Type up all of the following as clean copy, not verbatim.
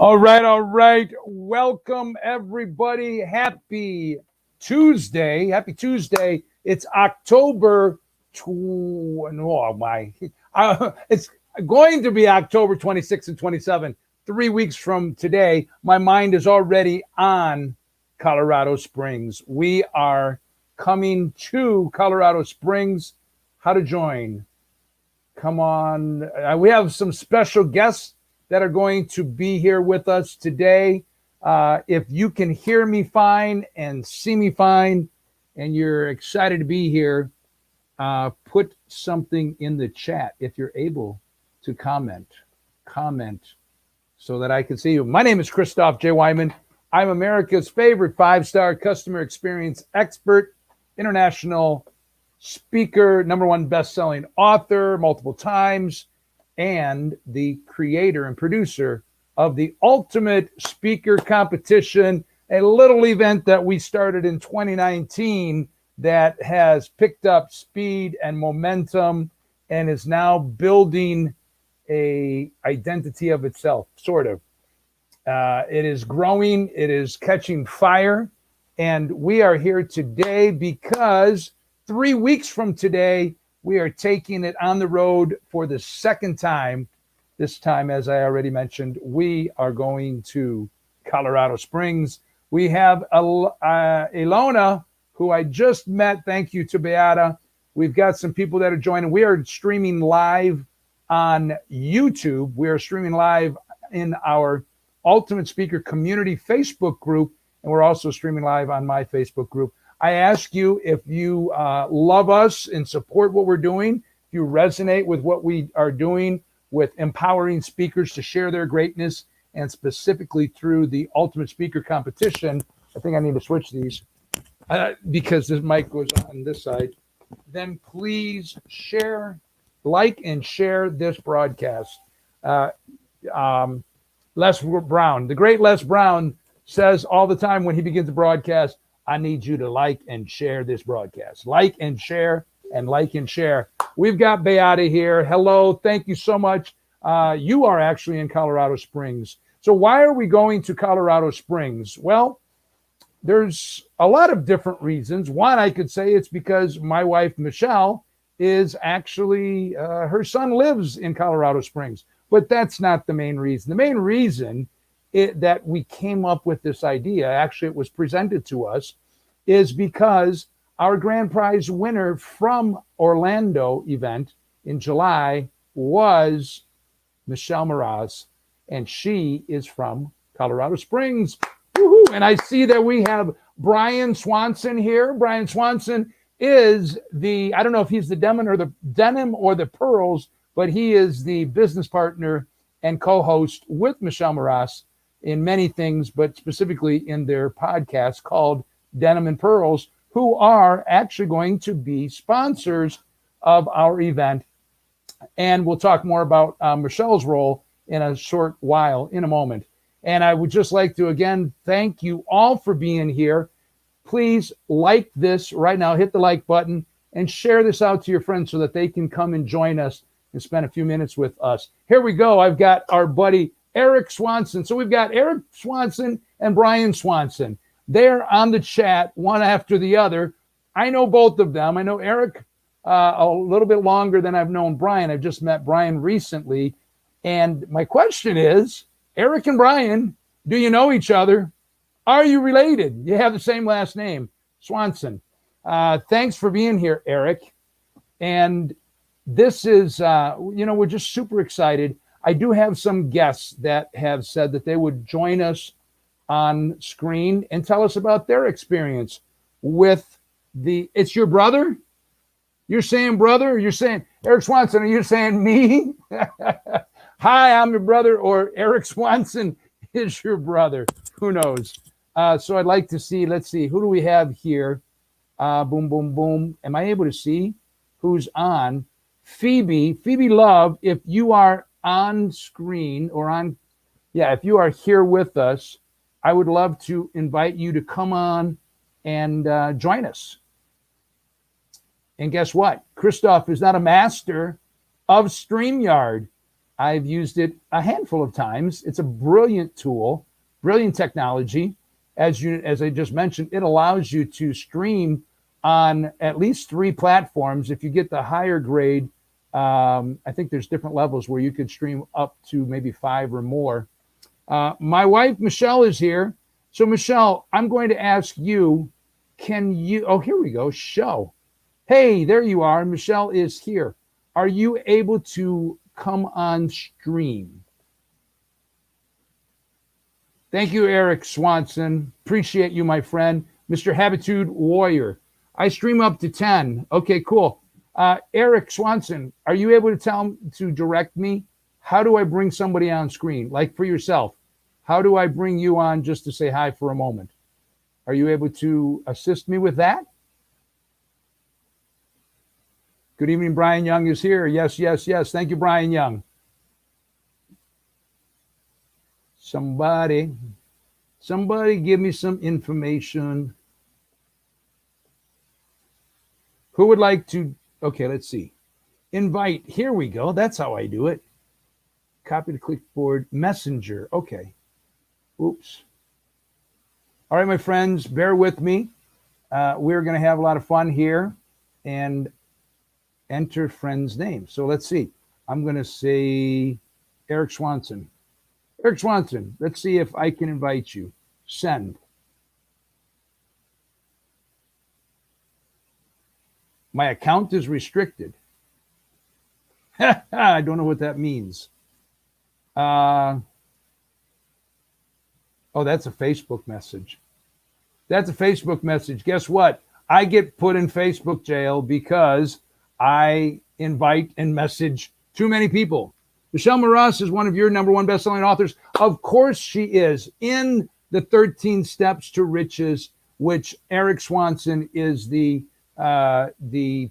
All right, all right. Welcome, everybody. Happy Tuesday. Happy Tuesday. It's October. Oh, my. It's going to be October 26th and 27th, 3 weeks from today. My mind is already on Colorado Springs. We are coming to Colorado Springs. How to join? Come on. We have some special guests that are going to be here with us today. If you can hear me fine and see me fine and you're excited to be here, put something in the chat if you're able to comment so that I can see you. My name is Christoph J. Wyman. I'm America's favorite 5-star customer experience expert, international speaker, #1 best-selling author multiple times, and the creator and producer of the Ultimate Speaker Competition, a little event that we started in 2019 that has picked up speed and momentum and is now building a identity of itself, sort of. It is growing, it is catching fire, and we are here today because 3 weeks from today, we are taking it on the road for the second time. This time, as I already mentioned, we are going to Colorado Springs. We have Ilona, who I just met. Thank you to Beata. We've got some people that are joining. We are streaming live on YouTube. We are streaming live in our Ultimate Speaker Community Facebook group, and we're also streaming live on my Facebook group. I ask you, if you love us and support what we're doing, if you resonate with what we are doing with empowering speakers to share their greatness, and specifically through the Ultimate Speaker Competition, I think I need to switch these because this mic goes on this side, then please share, like, and share this broadcast. Les Brown, the great Les Brown, says all the time when he begins a broadcast, I need you to like and share this broadcast. Like and share and like and share. We've got Beata here. Hello. Thank you so much. You are actually in Colorado Springs. So why are we going to Colorado Springs? Well, there's a lot of different reasons. One, I could say it's because my wife, Michelle, is actually, her son lives in Colorado Springs. But that's not the main reason. The main reason that we came up with this idea, actually it was presented to us, is because our grand prize winner from Orlando event in July was Michelle Mraz, and she is from Colorado Springs. Woo-hoo. And I see that we have Brian Swanson here. Brian Swanson is the, I don't know if he's the denim or the pearls, but he is the business partner and co-host with Michelle Mraz in many things, but specifically in their podcast called Denim and Pearls, who are actually going to be sponsors of our event. And we'll talk more about Michelle's role in a short while, in a moment. And I would just like to, again, thank you all for being here. Please like this right now, hit the like button, and share this out to your friends so that they can come and join us and spend a few minutes with us. Here we go. I've got our buddy Eric Swanson. So we've got Eric Swanson and Brian Swanson. They're on the chat, one after the other. I know both of them. I know Eric a little bit longer than I've known Brian. I've just met Brian recently. And my question is, Eric and Brian, do you know each other? Are you related? You have the same last name, Swanson. Thanks for being here, Eric. And this is, we're just super excited. I do have some guests that have said that they would join us on screen and tell us about their experience with it's your brother? You're saying brother? You're saying Eric Swanson? Are you saying me? Hi, I'm your brother, or Eric Swanson is your brother. Who knows? So I'd like to see, let's see, who do we have here? Boom, boom, boom. Am I able to see who's on? Phoebe Love, if you are on screen or if you are here with us, I would love to invite you to come on and join us. And guess what? Christoph is not a master of StreamYard. I've used it a handful of times. It's a brilliant tool, brilliant technology. As I just mentioned, it allows you to stream on at least 3 platforms. If you get the higher grade, I think there's different levels where you could stream up to maybe 5 or more. My wife, Michelle, is here. So, Michelle, I'm going to ask you, oh, here we go, show. Hey, there you are. Michelle is here. Are you able to come on stream? Thank you, Eric Swanson. Appreciate you, my friend. Mr. Habitude Warrior. I stream up to 10. Okay, cool. Eric Swanson, are you able to direct me? How do I bring somebody on screen? Like for yourself, how do I bring you on just to say hi for a moment? Are you able to assist me with that? Good evening, Brian Young is here. Yes, yes, yes. Thank you, Brian Young. Somebody give me some information. Who would like to? Okay, let's see. Invite. Here we go. That's how I do it. Copy to clipboard. Messenger. Okay. Oops. All right, my friends, bear with me. We're going to have a lot of fun here and enter friend's name. So let's see. I'm going to say Eric Swanson. Eric Swanson, let's see if I can invite you. Send. My account is restricted. I don't know what that means. Oh, that's a Facebook message. That's a Facebook message. Guess what? I get put in Facebook jail because I invite and message too many people. Michelle Maraas is one of your #1 best-selling authors. Of course she is. In the 13 Steps to Riches, which Eric Swanson is the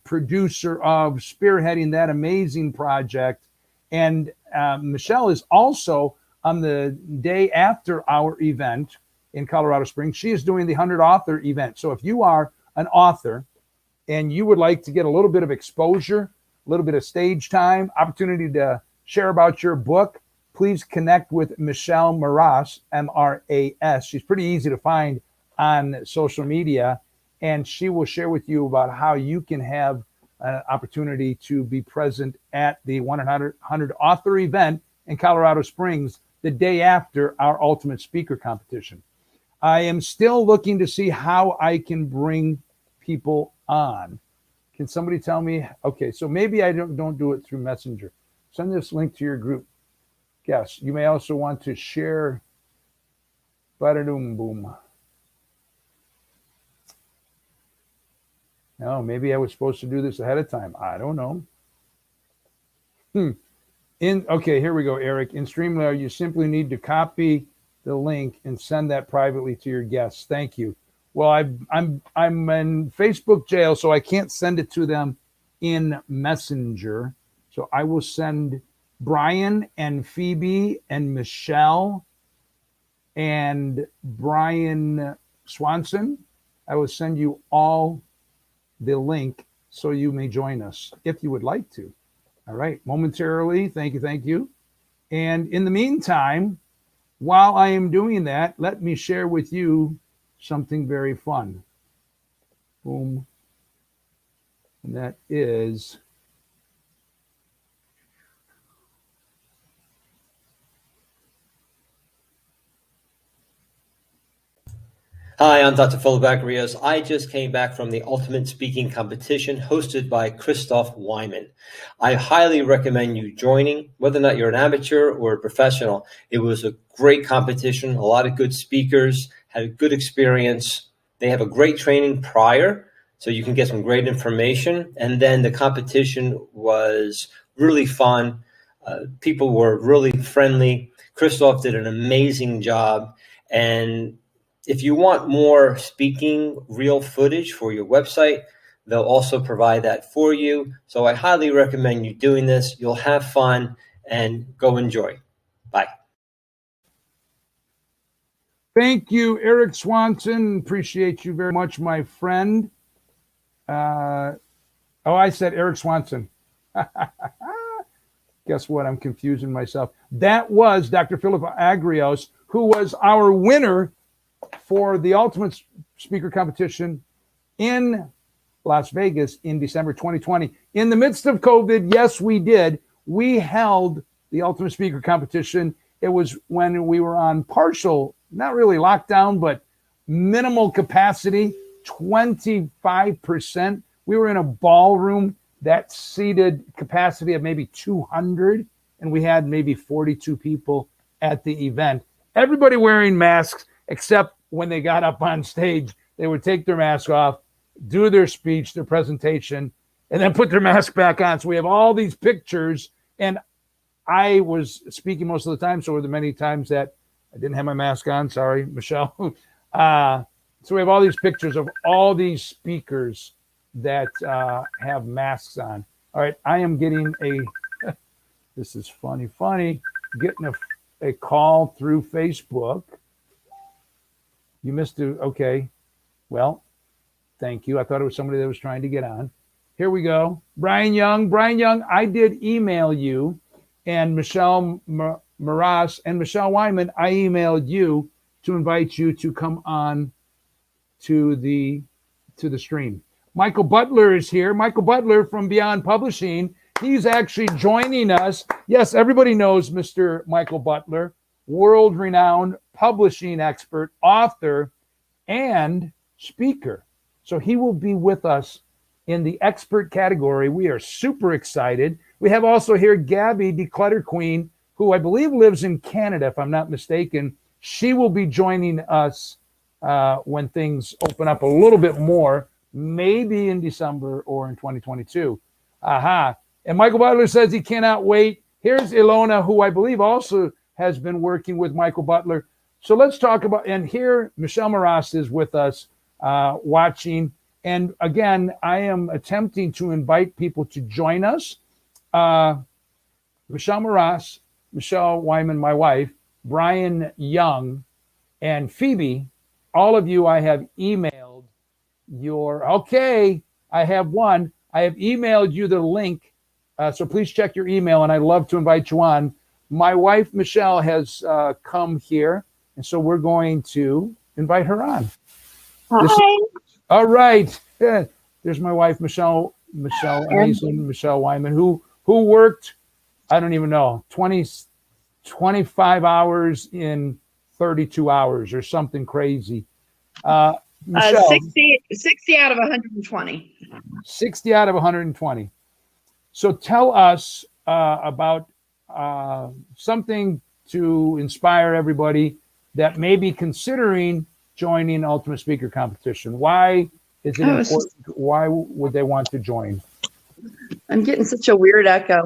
producer of, spearheading that amazing project. And Michelle is also on the day after our event in Colorado Springs. She is doing the 100 author event. So if you are an author and you would like to get a little bit of exposure, a little bit of stage time, opportunity to share about your book, please connect with Michelle Maraas, M-R-A-S. She's pretty easy to find on social media, and she will share with you about how you can have an opportunity to be present at the 100 author event in Colorado Springs the day after our Ultimate Speaker competition. I am still looking to see how I can bring people on. Can somebody tell me? Okay, so maybe I don't do it through Messenger. Send this link to your group. Yes, you may also want to share. Bada-doom boom. No, maybe I was supposed to do this ahead of time. I don't know. Okay, here we go, Eric. In Streamlabs, you simply need to copy the link and send that privately to your guests. Thank you. Well, I'm in Facebook jail, so I can't send it to them in Messenger. So I will send Brian and Phoebe and Michelle and Brian Swanson. I will send you all the link so you may join us if you would like to. All right, momentarily. Thank you. And in the meantime, while I am doing that, let me share with you something very fun. Boom. And that is Hi, I'm Dr. Fullback Rios. I just came back from the Ultimate Speaking Competition hosted by Christoph Wyman. I highly recommend you joining, whether or not you're an amateur or a professional. It was a great competition, a lot of good speakers, had a good experience. They have a great training prior, so you can get some great information. And then the competition was really fun. People were really friendly. Christoph did an amazing job. And if you want more speaking reel footage for your website, they'll also provide that for you. So I highly recommend you doing this. You'll have fun and go enjoy. Bye. Thank you, Eric Swanson. Appreciate you very much, my friend. I said Eric Swanson. Guess what? I'm confusing myself. That was Dr. Philip Agrios, who was our winner for the Ultimate Speaker Competition in Las Vegas in December 2020. In the midst of COVID, yes, we did. We held the Ultimate Speaker Competition. It was when we were on partial, not really lockdown, but minimal capacity, 25%. We were in a ballroom that seated capacity of maybe 200, and we had maybe 42 people at the event. Everybody wearing masks, except when they got up on stage, they would take their mask off, do their speech, their presentation, and then put their mask back on. So we have all these pictures, and I was speaking most of the time, so were the many times that I didn't have my mask on. Sorry, Michelle. So we have all these pictures of all these speakers that have masks on. All right, I am getting this is funny, getting a call through Facebook. You missed it. Okay, well, thank you. I thought it was somebody that was trying to get on. Here we go. Brian Young, I did email you, and Michelle Maras and Michelle Wyman, I emailed you to invite you to come on to the stream. Michael Butler is here. Michael Butler from Beyond Publishing. He's actually joining us. Yes, everybody knows Mr. Michael Butler, world-renowned publishing expert, author, and speaker. So he will be with us in the expert category. We are super excited. We have also here Gabby, Declutter Queen, who I believe lives in Canada, if I'm not mistaken. She will be joining us when things open up a little bit more, maybe in December or in 2022. Aha. And Michael Butler says he cannot wait. Here's Ilona, who I believe also has been working with Michael Butler. So let's talk about, and here Michelle Maras is with us watching. And again, I am attempting to invite people to join us. Michelle Maras, Michelle Wyman, my wife, Brian Young, and Phoebe, all of you I have emailed I have one. I have emailed you the link. So please check your email, and I'd love to invite you on. My wife, Michelle, has come here, and so we're going to invite her on. Hi. All right. Yeah. There's my wife, Michelle, amazing Michelle Wyman, who worked, I don't even know, 25 hours in 32 hours or something crazy. Michelle, 60 out of 120. 60 out of 120. So tell us about something to inspire everybody that may be considering joining Ultimate Speaker Competition. Why is it important? Why would they want to join? I'm getting such a weird echo.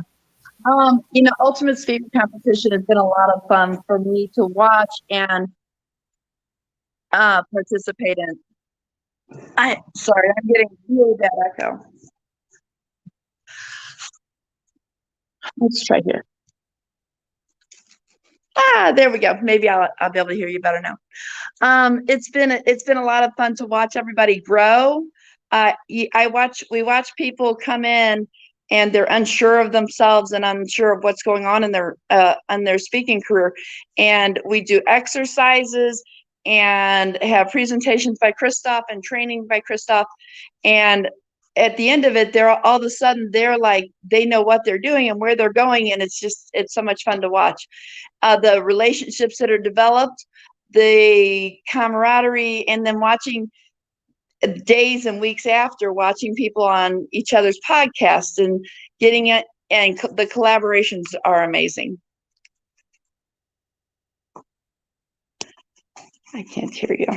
Ultimate Speaker Competition has been a lot of fun for me to watch and participate in. I'm getting really bad echo. Let's try here. There we go. Maybe I'll be able to hear you better now. It's been a lot of fun to watch everybody grow. We watch people come in and they're unsure of themselves and unsure of what's going on in their speaking career. And we do exercises and have presentations by Christoph and training by Christoph. And at the end of it, they're all of a sudden they know what they're doing and where they're going, and it's so much fun to watch. The relationships that are developed, the camaraderie, and then watching days and weeks after, watching people on each other's podcasts and getting it, and the collaborations are amazing. I can't hear you.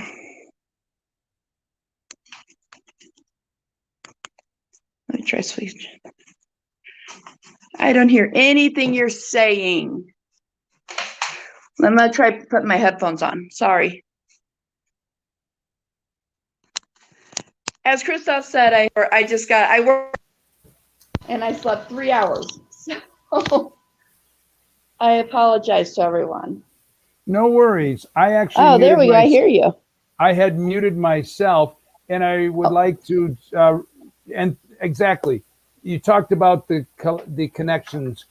Let me try switch. I don't hear anything you're saying. I'm gonna try putting my headphones on. Sorry. As Christoph said, I worked and I slept 3 hours. So I apologize to everyone. No worries. I actually. Oh, there we go. I hear you. I had muted myself, and I would like to. And exactly, you talked about the connections.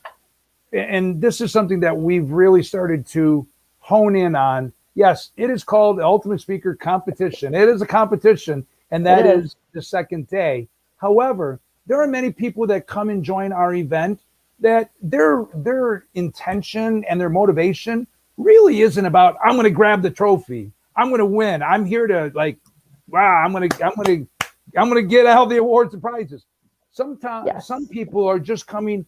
and this is something that we've really started to hone in on. Yes, it is called the Ultimate Speaker Competition. It is a competition, and that is the second day. However, there are many people that come and join our event that their intention and their motivation really isn't about, I'm going to grab the trophy, I'm going to win, I'm here to wow, I'm going to get all the awards and prizes. Sometimes some people are just coming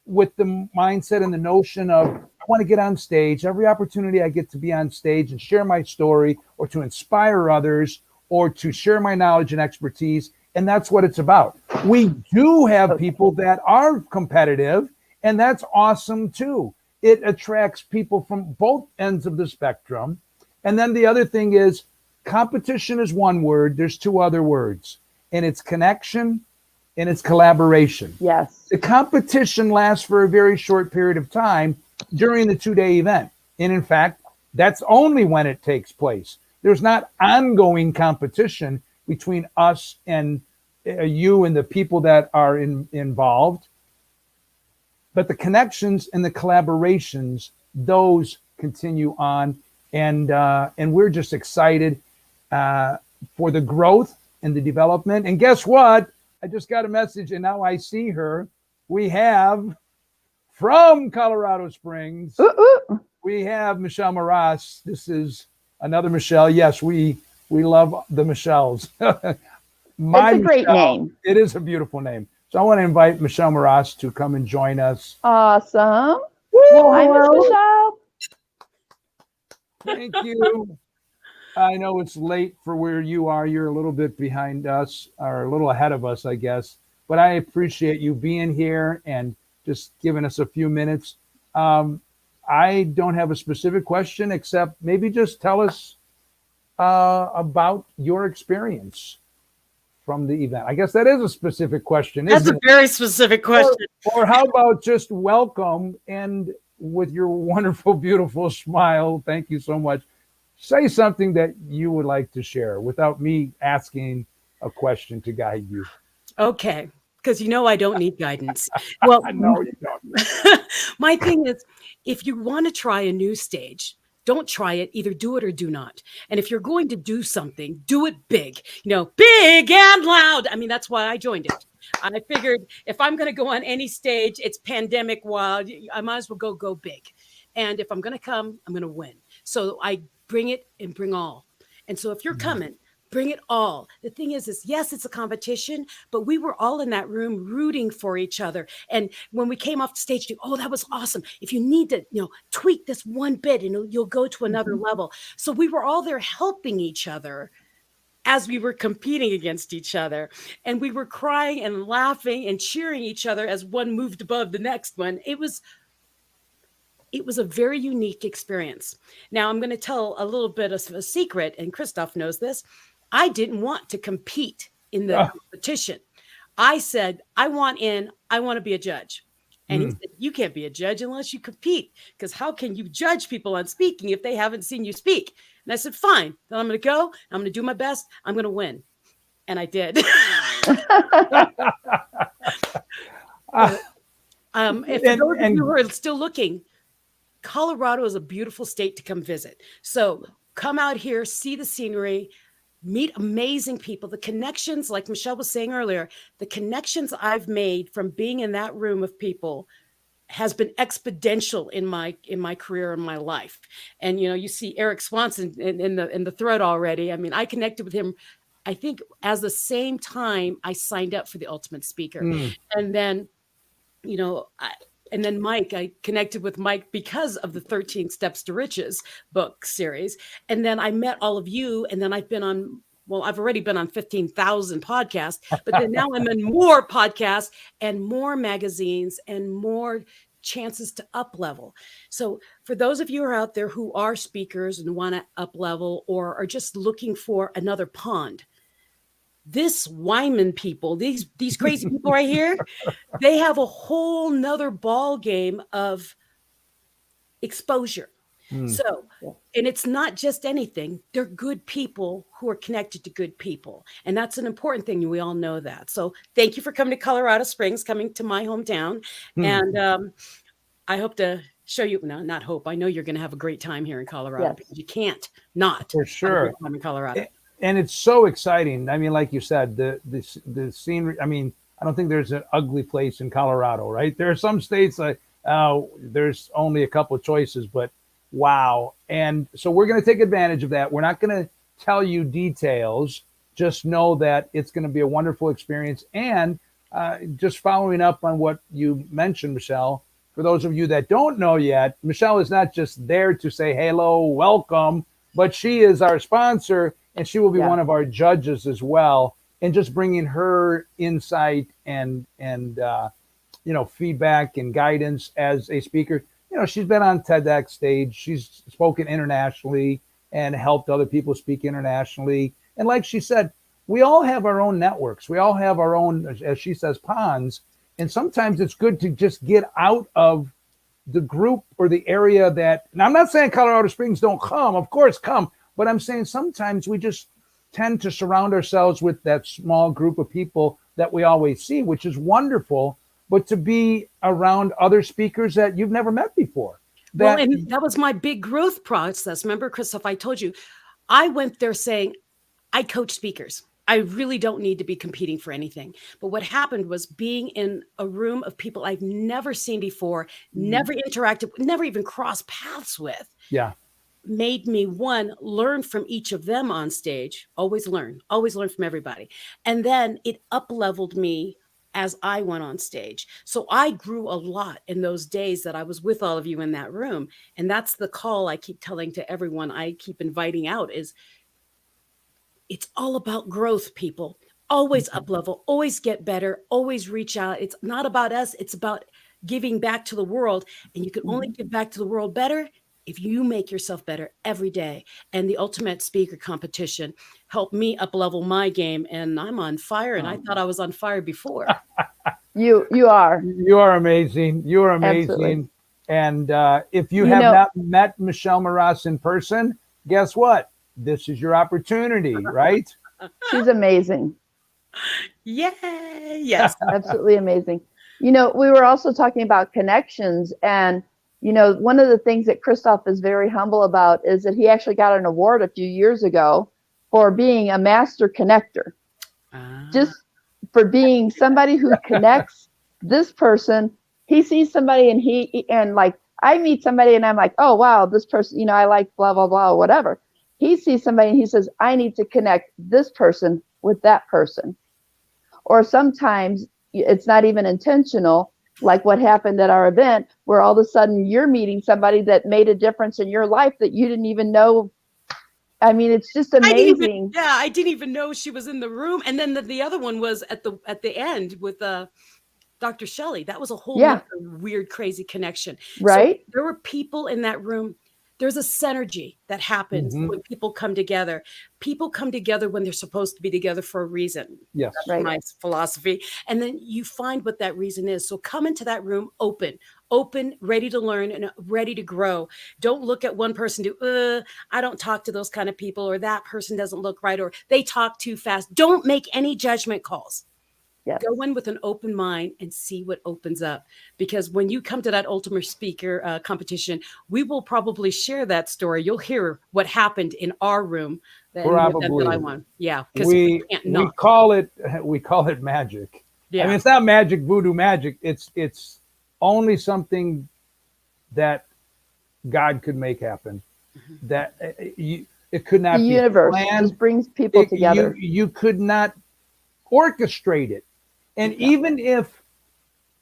with the mindset and the notion of, I want to get on stage. Every opportunity I get to be on stage and share my story, or to inspire others, or to share my knowledge and expertise. And that's what it's about. We do have people that are competitive, and that's awesome too. It attracts people from both ends of the spectrum. And then the other thing is, competition is one word. There's two other words, and it's connection and it's collaboration. Yes. The competition lasts for a very short period of time during the 2-day event. And in fact, that's only when it takes place. There's not ongoing competition between us and you and the people that are involved. But the connections and the collaborations, those continue on. And we're just excited for the growth and the development. And guess what? I just got a message, and now I see her. We have from Colorado Springs, we have Michelle Maras. This is another Michelle. Yes, we love the Michelles. It's a great name. It is a beautiful name. So I want to invite Michelle Maras to come and join us. Awesome. Woo! Hi, Miss Michelle. Thank you. I know it's late for where you are. You're a little bit behind us, or a little ahead of us, I guess. But I appreciate you being here and just giving us a few minutes. I don't have a specific question, except maybe just tell us about your experience from the event. I guess that is a specific question. That's a very specific question. Or how about just welcome, and with your wonderful, beautiful smile, thank you so much. Say something that you would like to share without me asking a question to guide you. Okay, because I don't need guidance. Well, No, you don't. my thing is, if you want to try a new stage, don't try it. Either do it or do not. And if you're going to do something, do it big. Big and loud. I mean, that's why I joined it. I figured if I'm going to go on any stage, it's pandemic wild. I might as well go big. And if I'm going to come, I'm going to win. So I bring it and bring all. And so if you're coming, bring it all. The thing is yes, it's a competition, but we were all in that room rooting for each other. And when we came off the stage, that was awesome. If you need to, tweak this one bit, and you'll go to another level. So we were all there helping each other as we were competing against each other. And we were crying and laughing and cheering each other as one moved above the next one. It was a very unique experience. Now, I'm going to tell a little bit of a secret, and Christoph knows this. I didn't want to compete in the competition. I said, I want to be a judge. And he said, you can't be a judge unless you compete, because how can you judge people on speaking if they haven't seen you speak? And I said, fine, then I'm going to go. I'm going to do my best. I'm going to win. And I did. If those of you who are still looking, Colorado is a beautiful state to come visit. So come out here, see the scenery, meet amazing people. The connections, like Michelle was saying earlier, the connections I've made from being in that room of people has been exponential in my career and my life. And you see Eric Swanson in the thread already. I mean, I connected with him, I think, as the same time I signed up for the Ultimate Speaker. And then and then Mike, I connected with Mike because of the 13 Steps to Riches book series. And then I met all of you. And then I've already been on 15,000 podcasts, but then now I'm in more podcasts and more magazines and more chances to up level. So for those of you who are out there who are speakers and want to up level, or are just looking for another pond, this Wyman people, these crazy people right here, they have a whole nother ball game of exposure. So, and it's not just anything. They're good people who are connected to good people. And that's an important thing. We all know that. So thank you for coming to Colorado Springs, coming to my hometown. And I hope to show you. No, not hope. I know you're going to have a great time here in Colorado. Yes. Because you can't not For have a sure. great time in Colorado. And it's so exciting. I mean, like you said, the scenery. I mean, I don't think there's an ugly place in Colorado, right? There are some states like there's only a couple of choices, but wow. And so we're going to take advantage of that. We're not going to tell you details. Just know that it's going to be a wonderful experience. And just following up on what you mentioned, Michelle, for those of you that don't know yet, Michelle is not just there to say hello, welcome, but she is our sponsor, and she will be one of our judges as well, and just bringing her insight and feedback and guidance as a speaker. She's been on TEDx stage, she's spoken internationally and helped other people speak internationally. And like she said, we all have our own networks, we all have our own, as she says, ponds. And sometimes it's good to just get out of the group or the area that, and I'm not saying Colorado Springs don't come, of course come, but I'm saying sometimes we just tend to surround ourselves with that small group of people that we always see, which is wonderful, but to be around other speakers that you've never met before. Well, and that was my big growth process. Remember, Christoph, I told you, I went there saying, I coach speakers. I really don't need to be competing for anything. But what happened was being in a room of people I've never seen before, never interacted, never even crossed paths with. Yeah. Made me, one, learn from each of them on stage, always learn from everybody. And then it up-leveled me as I went on stage. So I grew a lot in those days that I was with all of you in that room. And that's the call I keep telling to everyone I keep inviting out is, it's all about growth, people. Always up level, always get better, always reach out. It's not about us. It's about giving back to the world. And you can only give back to the world better if you make yourself better every day. And the Ultimate Speaker Competition helped me up level my game. And I'm on fire. And I thought I was on fire before. You are. You are amazing. You are amazing. Absolutely. And if you have not met Michelle Maraas in person, guess what? This is your opportunity, right? She's amazing. Yay! Yes. Absolutely amazing. We were also talking about connections, and one of the things that Christoph is very humble about is that he actually got an award a few years ago for being a master connector. Just for being somebody who connects this person. He sees somebody and like I meet somebody and I'm like, oh wow, this person, I like blah blah blah or whatever. He sees somebody and he says, I need to connect this person with that person. Or sometimes it's not even intentional, like what happened at our event, where all of a sudden you're meeting somebody that made a difference in your life that you didn't even know. I mean, it's just amazing. I didn't even know she was in the room. And then the other one was at the end with Dr. Shelley. That was a whole weird, crazy connection. Right. So there were people in that room. There's a synergy that happens when people come together. People come together when they're supposed to be together for a reason. Yes. That's my philosophy. And then you find what that reason is. So come into that room open, ready to learn and ready to grow. Don't look at one person I don't talk to those kind of people, or that person doesn't look right, or they talk too fast. Don't make any judgment calls. Yes. Go in with an open mind and see what opens up. Because when you come to that Ultimate Speaker competition, we will probably share that story. You'll hear what happened in our room. Probably. That I won. Yeah. Because we call it magic. Yeah. I mean, it's not magic, voodoo magic. It's only something that God could make happen. That it could not be universe planned. Just brings people together. You could not orchestrate it. And even if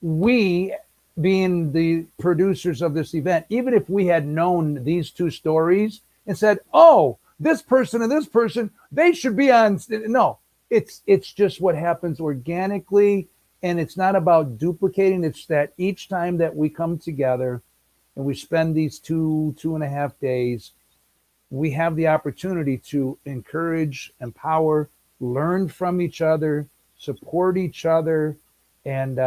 we, being the producers of this event, even if we had known these two stories and said, oh, this person and this person, they should be on. No, it's just what happens organically. And it's not about duplicating. It's that each time that we come together and we spend these 2.5 days, we have the opportunity to encourage, empower, learn from each other, support each other. And,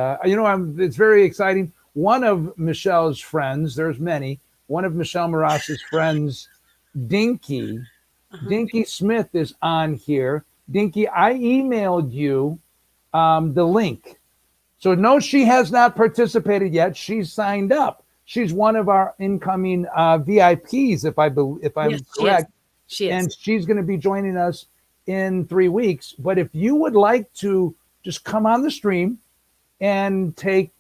it's very exciting. One of Michelle's friends, there's many, one of Michelle Maraas's friends, Dinky Smith is on here. Dinky, I emailed you the link. So no, she has not participated yet. She's signed up. she's one of our incoming VIPs, if I'm Yes, correct. She is. And she's going to be joining us in 3 weeks. But if you would like to just come on the stream and take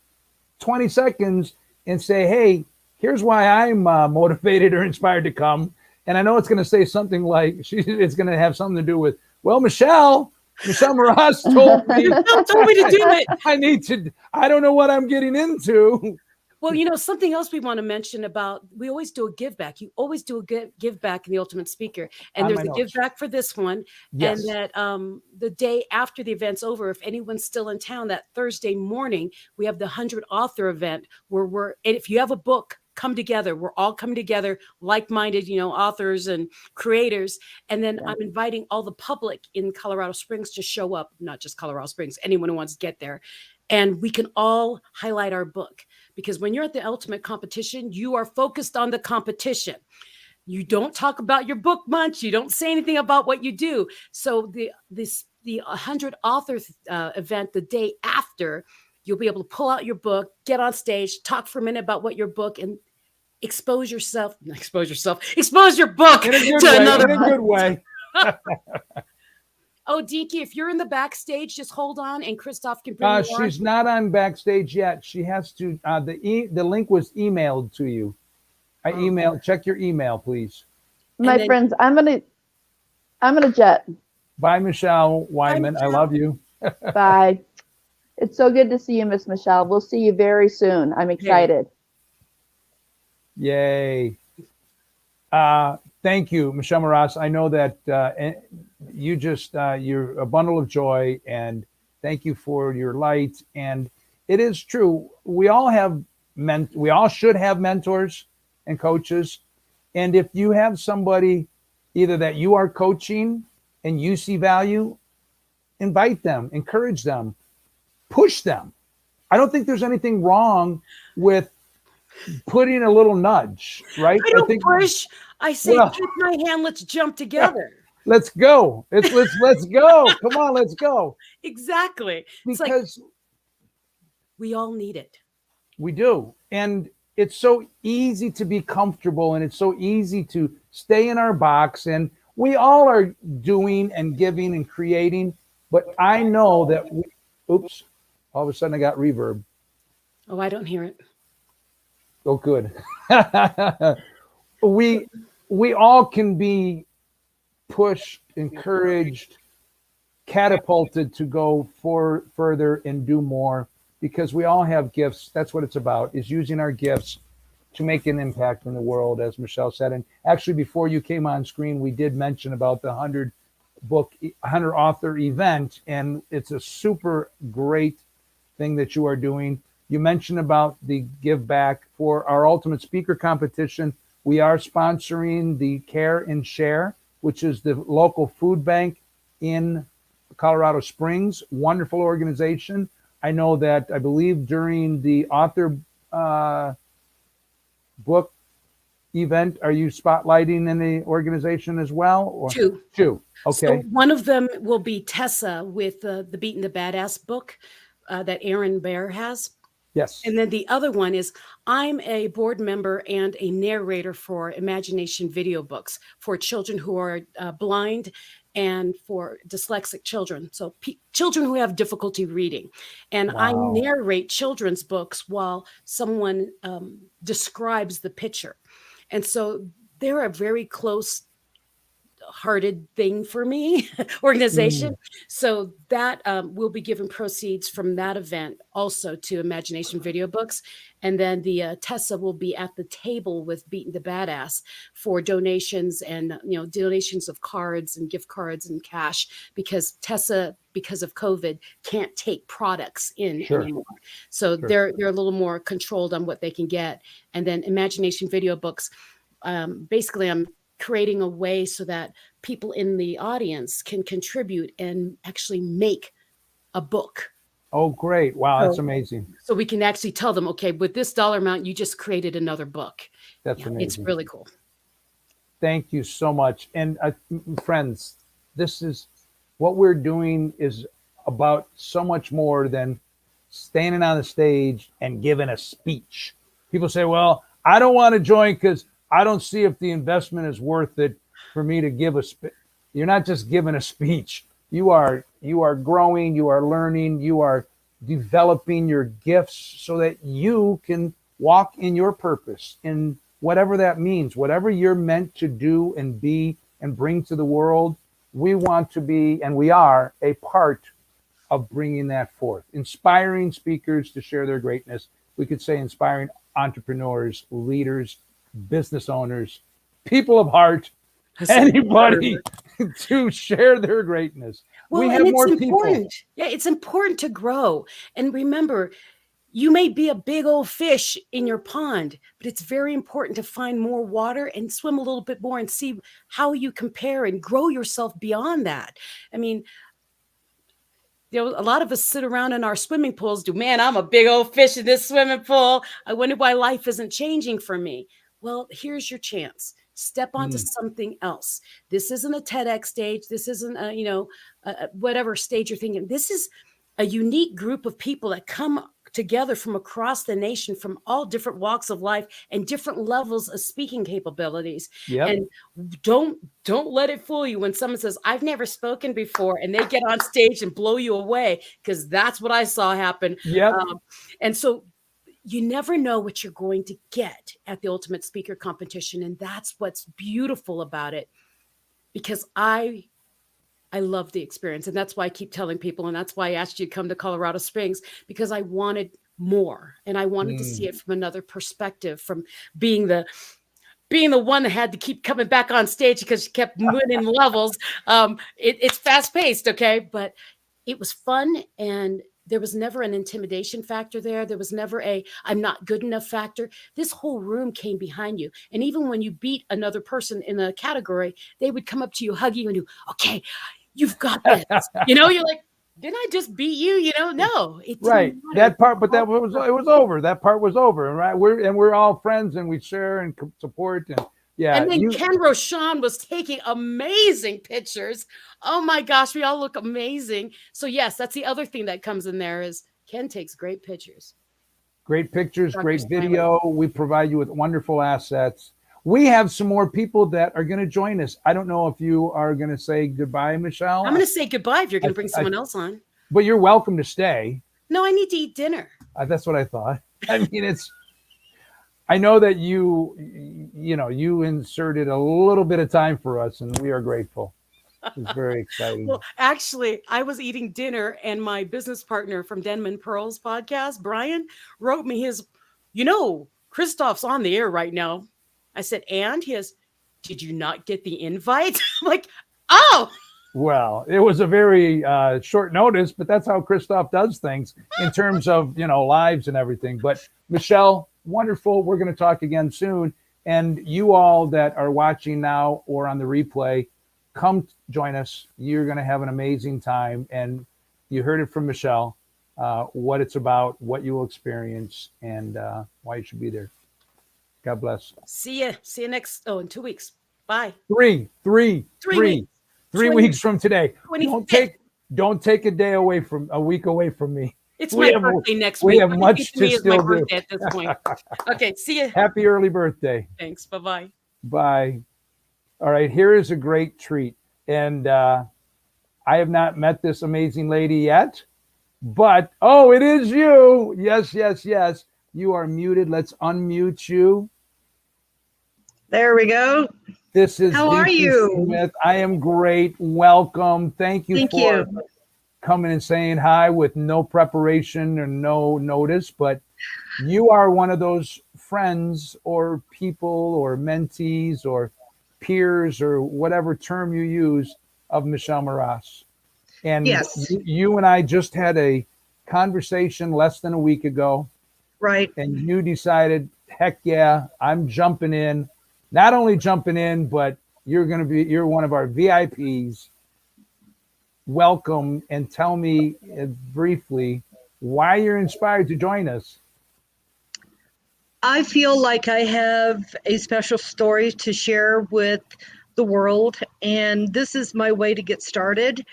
20 seconds and say, hey, here's why I'm motivated or inspired to come. And I know it's going to say something like, it's going to have something to do with, well, Michelle Moroz told me to do it. I don't know what I'm getting into. Well, something else we want to mention about, we always do a give back. You always do a give back in the Ultimate Speaker. And there's a give back for this one. Yes. And that the day after the event's over, if anyone's still in town, that Thursday morning, we have the 100 author event and if you have a book, come together. We're all coming together, like-minded, authors and creators. And then I'm inviting all the public in Colorado Springs to show up, not just Colorado Springs, anyone who wants to get there. And we can all highlight our book, because when you're at the ultimate competition, you are focused on the competition. You don't talk about your book much. You don't say anything about what you do. So the 100 authors event, the day after, you'll be able to pull out your book, get on stage, talk for a minute about what your book, and expose your book to another. In a good way. Oh, Deaky, if you're in the backstage, just hold on, and Christoph can bring you on. She's not on backstage yet. She has to. The link was emailed to you. Check your email, please. My friends, I'm gonna jet. Bye, Michelle Wyman. Bye, Michelle. I love you. Bye. It's so good to see you, Miss Michelle. We'll see you very soon. I'm excited. Yay. Thank you, Michelle Moroz. I know that you're a bundle of joy, and thank you for your light. And it is true. We all should have mentors and coaches. And if you have somebody either that you are coaching and you see value, invite them, encourage them, push them. I don't think there's anything wrong with putting a little nudge, right? I don't push. I say, take my hand, let's jump together. Let's go. Let's go. Come on, let's go. Exactly. Because we all need it. We do. And it's so easy to be comfortable, and it's so easy to stay in our box. And we all are doing and giving and creating. But I know that oops, all of a sudden I got reverb. Oh, I don't hear it. Oh, good. We all can be pushed, encouraged, catapulted to go further and do more, because we all have gifts. That's what it's about, is using our gifts to make an impact in the world, as Michelle said. And actually, before you came on screen, we did mention about the 100 author event, and it's a super great thing that you are doing. You mentioned about the give back for our Ultimate Speaker competition. We are sponsoring the Care and Share, which is the local food bank in Colorado Springs. Wonderful organization. I know that, I believe during the author book event, are you spotlighting any organization as well? Or? Two. Okay. So one of them will be Tessa with the Beating the Badass book that Aaron Bear has. Yes. And then the other one is, I'm a board member and a narrator for Imagination Video Books for children who are blind and for dyslexic children. So children who have difficulty reading. And Wow. I narrate children's books while someone describes the picture. And so they're a very close hearted thing for me, organization. So that will be given proceeds from that event also to Imagination Video Books. And then the Tessa will be at the table with Beating the Badass for donations and, donations of cards and gift cards and cash, because Tessa, because of COVID, can't take products in anymore. So they're a little more controlled on what they can get. And then Imagination Video Books, basically I'm creating a way so that people in the audience can contribute and actually make a book. Oh, great. Wow, that's amazing. So we can actually tell them, okay, with this dollar amount, you just created another book. That's amazing. It's really cool. Thank you so much. And friends, this is what we're doing, is about so much more than standing on the stage and giving a speech. People say, well, I don't want to join because I don't see if the investment is worth it for me to give you're not just giving a speech. You are growing, you are learning, you are developing your gifts so that you can walk in your purpose, in whatever that means, whatever you're meant to do and be and bring to the world. We want to be, and we are, a part of bringing that forth, inspiring speakers to share their greatness. We could say inspiring entrepreneurs, leaders, business owners, people of heart, anybody to share their greatness. Well, we and have it's more important. people. Yeah, it's important to grow. And remember, you may be a big old fish in your pond, but it's very important to find more water and swim a little bit more and see how you compare and grow yourself beyond that. I mean, a lot of us sit around in our swimming pools, man, I'm a big old fish in this swimming pool. I wonder why life isn't changing for me. Well, here's your chance. Step onto something else. This isn't a TEDx stage. This isn't whatever stage you're thinking. This is a unique group of people that come together from across the nation, from all different walks of life and different levels of speaking capabilities. Yep. And don't let it fool you when someone says, I've never spoken before, and they get on stage and blow you away, because that's what I saw happen. Yep. And so you never know what you're going to get at the Ultimate Speaker Competition. And that's what's beautiful about it, because I love the experience. And that's why I keep telling people, and that's why I asked you to come to Colorado Springs, because I wanted more, and I wanted to see it from another perspective, from being the one that had to keep coming back on stage because she kept winning levels. It's fast paced. Okay. But it was fun, and there was never an intimidation factor there. There was never I'm not good enough factor. This whole room came behind you. And even when you beat another person in a category, they would come up to you, hug you, and do, okay, you've got this. You're like, didn't I just beat you? No. It right. That part, but it was over. That part was over. Right. We're all friends, and we share and support. And yeah. And then Ken Rochon was taking amazing pictures. Oh my gosh, we all look amazing. So yes, that's the other thing that comes in there is Ken takes great pictures. Great pictures, Dr. great Smiley. video. We provide you with wonderful assets. We have some more people that are going to join us. I don't know if you are going to say goodbye, Michelle. I'm going to say goodbye if you're going to bring someone else on. But you're welcome to stay. No, I need to eat dinner. That's what I thought. I mean, I know that you inserted a little bit of time for us, and we are grateful. It's very exciting. Well, actually, I was eating dinner, and my business partner from Denman Pearls podcast, Brian, wrote me Christoph's on the air right now. I said, and he has, did you not get the invite? I'm like, oh. Well, it was a very short notice, but that's how Christoph does things in terms of, lives and everything. But Michelle, wonderful. We're going to talk again soon. And you all that are watching now or on the replay, come join us. You're going to have an amazing time. And you heard it from Michelle, what it's about, what you will experience, and why you should be there. God bless. See you in 2 weeks. Bye. Three weeks from today. 25th. Don't take a week away from me. It's my birthday next week. We have much to still do at this point. Okay, see you. Happy early birthday. Thanks. Bye-bye. Bye. All right, here is a great treat. And I have not met this amazing lady yet, but it is you. Yes. You are muted. Let's unmute you. There we go. This is How are you? Smith. I am great. Welcome. Thank you for coming and saying hi with no preparation or no notice, but you are one of those friends or people or mentees or peers or whatever term you use of Michelle Maraas. And yes, you and I just had a conversation less than a week ago. Right. And you decided, heck yeah, I'm jumping in. Not only jumping in, but you're one of our VIPs. Welcome, and tell me briefly why you're inspired to join us. I feel like I have a special story to share with the world, and this is my way to get started.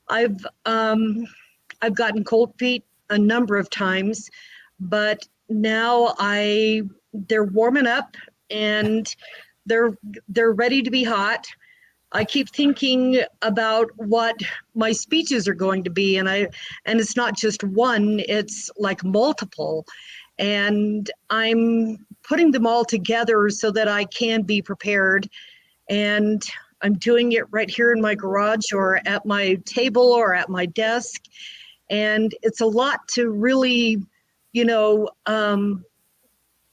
I've gotten cold feet a number of times, but now they're warming up and they're ready to be hot. I keep thinking about what my speeches are going to be, and it's not just one, it's like multiple. And I'm putting them all together so that I can be prepared. And I'm doing it right here in my garage or at my table or at my desk. And it's a lot to really,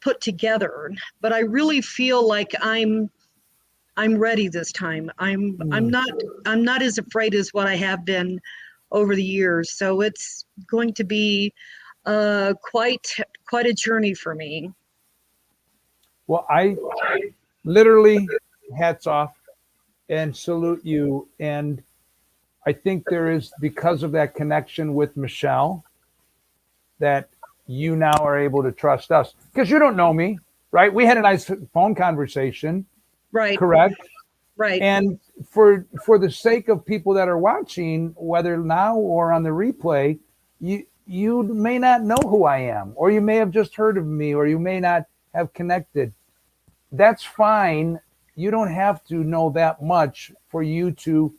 put together. But I really feel like I'm ready this time. I'm not as afraid as what I have been over the years. So it's going to be quite a journey for me. Well, I literally hats off and salute you. And I think there is, because of that connection with Michelle, that you now are able to trust us, because you don't know me, right? We had a nice phone conversation. Right. Correct. Right. And for the sake of people that are watching, whether now or on the replay, you may not know who I am, or you may have just heard of me, or you may not have connected. That's fine. You don't have to know that much for you to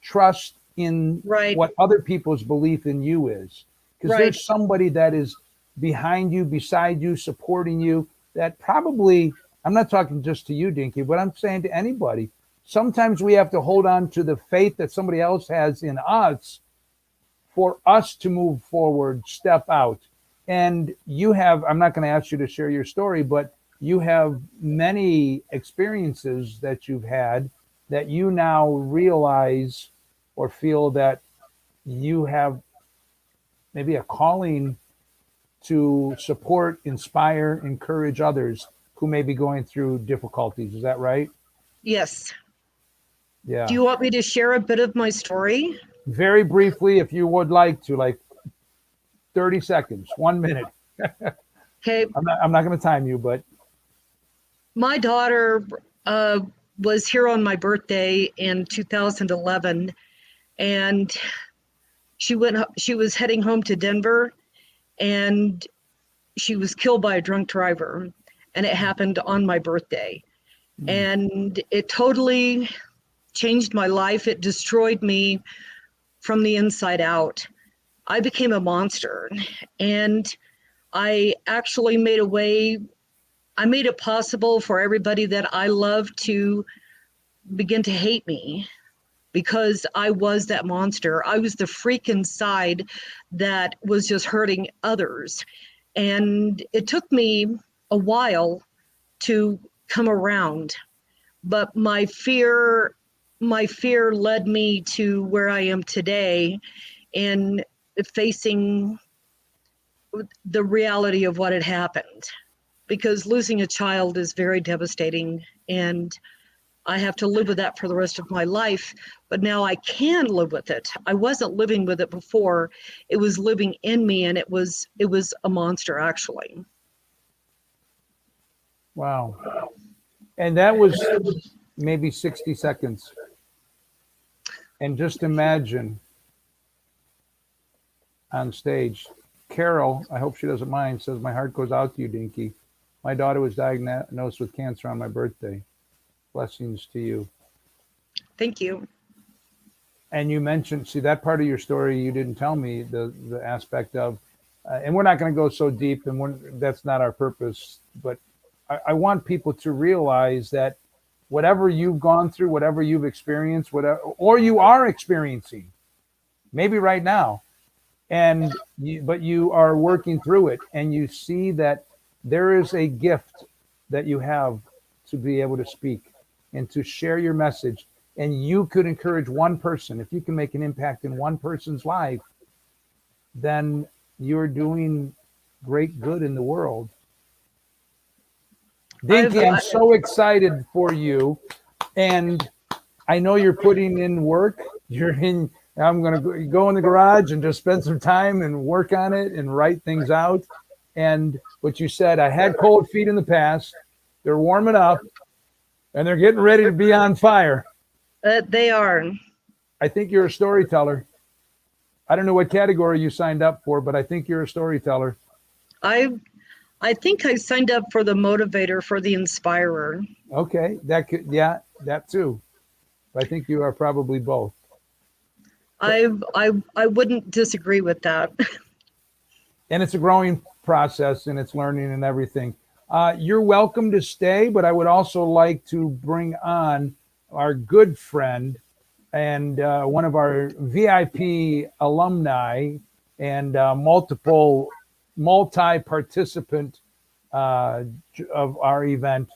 trust in what other people's belief in you is. Because there's somebody that is behind you, beside you, supporting you, that probably, I'm not talking just to you, Dinky, but I'm saying to anybody, sometimes we have to hold on to the faith that somebody else has in us for us to move forward, step out. And you have, I'm not going to ask you to share your story, but you have many experiences that you've had that you now realize or feel that you have maybe a calling to support, inspire, encourage others who may be going through difficulties. Is that right? Yes. Yeah. Do you want me to share a bit of my story? Very briefly, if you would like to, like 30 seconds, 1 minute. Okay. I'm not going to time you, but. My daughter was here on my birthday in 2011, and she was heading home to Denver, and she was killed by a drunk driver, and it happened on my birthday. And it totally changed my life. It destroyed me from the inside out. I became a monster, and I actually made it possible for everybody that I love to begin to hate me, because I was that monster. I was the freak inside that was just hurting others. And it took me a while to come around, but my fear led me to where I am today in facing the reality of what had happened, because losing a child is very devastating, and I have to live with that for the rest of my life. But now I can live with it. I wasn't living with it before. It was living in me, and it was a monster, actually. Wow. And that was maybe 60 seconds. And just imagine on stage, Carol, I hope she doesn't mind, says, "My heart goes out to you, Dinky. My daughter was diagnosed with cancer on my birthday. Blessings to you." Thank you. And you mentioned, see, that part of your story you didn't tell me, the aspect of, and we're not going to go so deep, and that's not our purpose, but I want people to realize that whatever you've gone through, whatever you've experienced, whatever, or you are experiencing, maybe right now, but you are working through it, and you see that there is a gift that you have to be able to speak and to share your message. And you could encourage one person. If you can make an impact in one person's life, then you're doing great good in the world. Dinky, I'm so excited for you. And I know you're putting in work. I'm going to go in the garage and just spend some time and work on it and write things out. And what you said, I had cold feet in the past. They're warming up and they're getting ready to be on fire. They are. I think you're a storyteller. I don't know what category you signed up for, but I think you're a storyteller. I think I signed up for the motivator for the inspirer. Okay, that could, yeah, that too. I think you are probably both. I wouldn't disagree with that. And it's a growing process and it's learning and everything. You're welcome to stay, but I would also like to bring on our good friend and one of our VIP alumni and multi-participant of our event,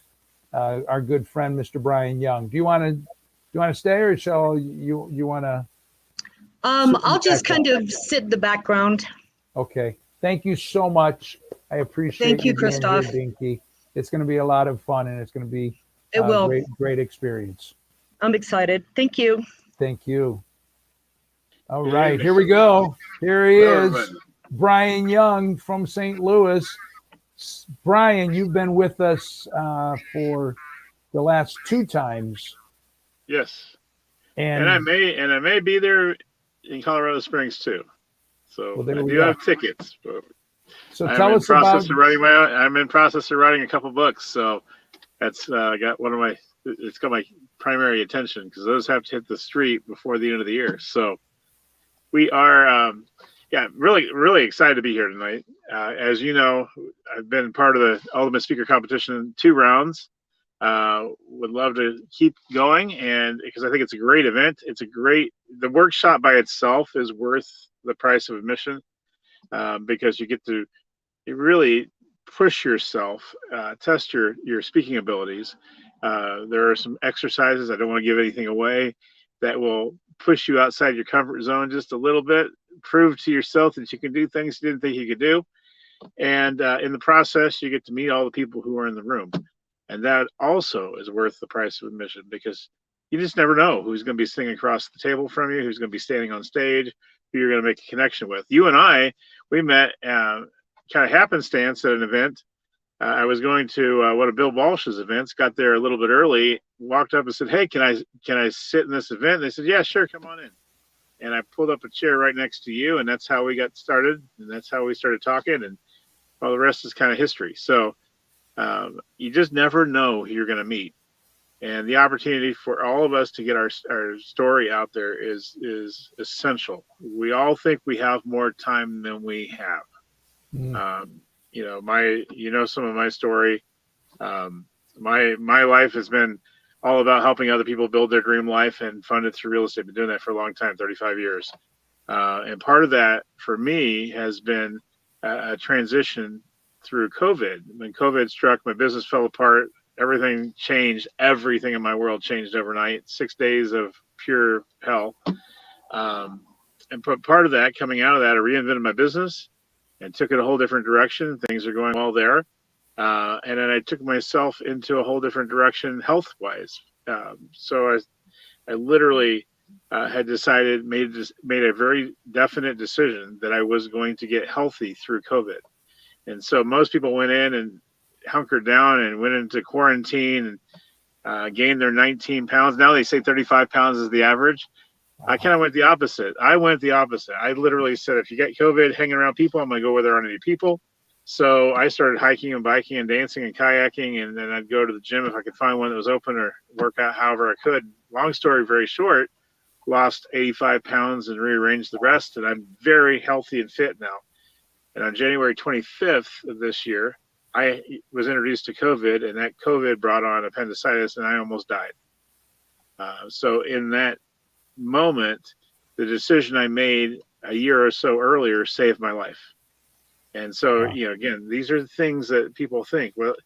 our good friend, Mr. Brian Young. Do you want to stay, or shall you want to? I'll just kind of sit in the background. Okay. Thank you so much. I appreciate Thank you, being here, Christoph. Dinky. It's going to be a lot of fun, and it's going to be It will. great experience. I'm excited. Thank you. Thank you. All right, here we go. Here he is, Brian Young from St. Louis. Brian, you've been with us for the last 2 times. Yes, And I may be there in Colorado Springs too. So Well, there I we do go. have tickets. But so I'm tell in us about. process of writing I'm in process of writing a couple books. So that's got one of my. It's got my primary attention because those have to hit the street before the end of the year. So we are, really excited to be here tonight. As you know, I've been part of the Ultimate Speaker Competition in 2 rounds. Would love to keep going, and because I think it's a great event. The workshop by itself is worth the price of admission, because you get to really push yourself, test your speaking abilities. There are some exercises, I don't want to give anything away, that will push you outside your comfort zone just a little bit, prove to yourself that you can do things you didn't think you could do. And in the process, you get to meet all the people who are in the room. And that also is worth the price of admission, because you just never know who's going to be sitting across the table from you, who's going to be standing on stage, who you're going to make a connection with. You and we met kind of happenstance at an event. I was going to one of Bill Walsh's events, got there a little bit early, walked up and said, "Hey, can I sit in this event?" And they said, "Yeah, sure, come on in." And I pulled up a chair right next to you, and that's how we got started, and that's how we started talking, and well, the rest is kind of history. So you just never know who you're going to meet, and the opportunity for all of us to get our story out there is essential. We all think we have more time than we have. Some of my story. My life has been all about helping other people build their dream life and fund it through real estate. Been doing that for a long time, 35 years. And part of that for me has been a transition through COVID. When COVID struck, my business fell apart. Everything changed. Everything in my world changed overnight. 6 days of pure hell. And part of that, coming out of that, I reinvented my business and took it a whole different direction. Things are going well there. And then I took myself into a whole different direction health-wise. So I literally had decided, made a very definite decision that I was going to get healthy through COVID. And so most people went in and hunkered down and went into quarantine and gained their 19 pounds. Now they say 35 pounds is the average. I kind of went the opposite. I literally said, if you get COVID hanging around people, I'm going to go where there aren't any people. So I started hiking and biking and dancing and kayaking, and then I'd go to the gym if I could find one that was open, or work out however I could. Long story very short, lost 85 pounds and rearranged the rest, and I'm very healthy and fit now. And on January 25th of this year, I was introduced to COVID, and that COVID brought on appendicitis, and I almost died. So in that moment, the decision I made a year or so earlier saved my life. And so, again, these are the things that people think, well,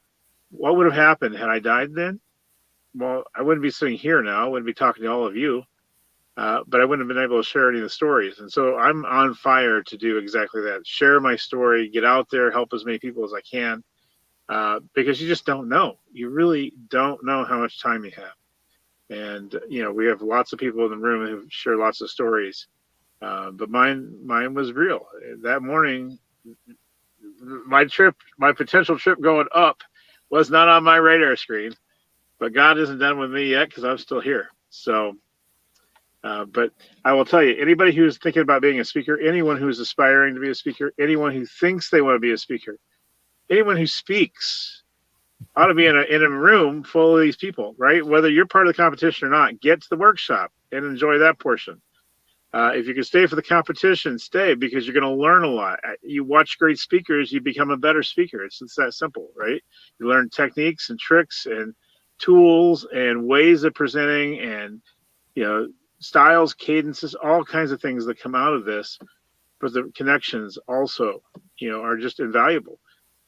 what would have happened had I died then? Well, I wouldn't be sitting here now. I wouldn't be talking to all of you, but I wouldn't have been able to share any of the stories. And so I'm on fire to do exactly that. Share my story, get out there, help as many people as I can, because you just don't know. You really don't know how much time you have. And, we have lots of people in the room who share lots of stories, but mine was real. That morning, my potential trip going up was not on my radar screen, but God isn't done with me yet, because I'm still here. So, but I will tell you, anybody who's thinking about being a speaker, anyone who's aspiring to be a speaker, anyone who thinks they want to be a speaker, anyone who speaks ought to be in a room full of these people, right? Whether you're part of the competition or not, get to the workshop and enjoy that portion. If you can stay for the competition, stay, because you're going to learn a lot. You watch great speakers, you become a better speaker. It's that simple, right? You learn techniques and tricks and tools and ways of presenting, and styles, cadences, all kinds of things that come out of this. But the connections also, are just invaluable.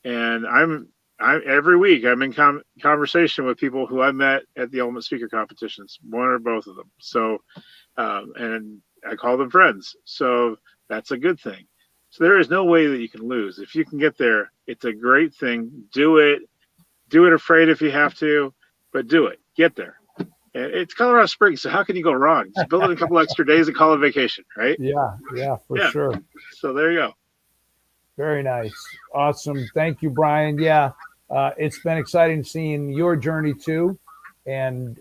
And I'm every week I'm in conversation with people who I met at the Ultimate Speaker competitions, one or both of them. So, and I call them friends. So that's a good thing. So there is no way that you can lose. If you can get there, it's a great thing. Do it. Do it afraid if you have to, but do it. Get there. It's Colorado Springs, so how can you go wrong? Just build it a couple extra days and call it vacation, right? Yeah, for sure. So there you go. Very nice. Awesome. Thank you, Brian. Yeah, it's been exciting seeing your journey too. And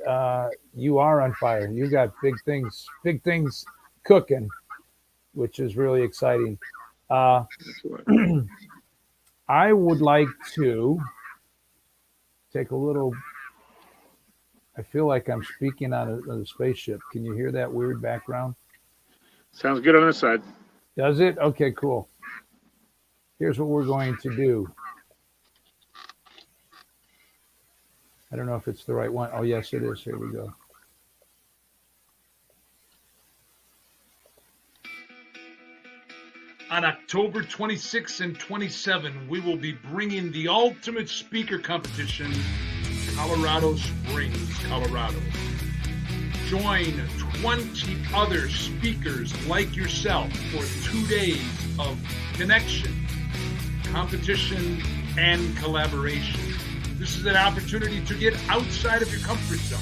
you are on fire. You got big things cooking, which is really exciting. I would like to take a little. I feel like I'm speaking on a spaceship. Can you hear that weird background? Sounds good on this side. Does it? Okay, cool. Here's what we're going to do. I don't know if it's the right one. Oh, yes, it is. Here we go. On October 26 and 27, we will be bringing the Ultimate Speaker Competition to Colorado Springs, Colorado. Join 20 other speakers like yourself for 2 days of connection, competition, and collaboration. This is an opportunity to get outside of your comfort zone,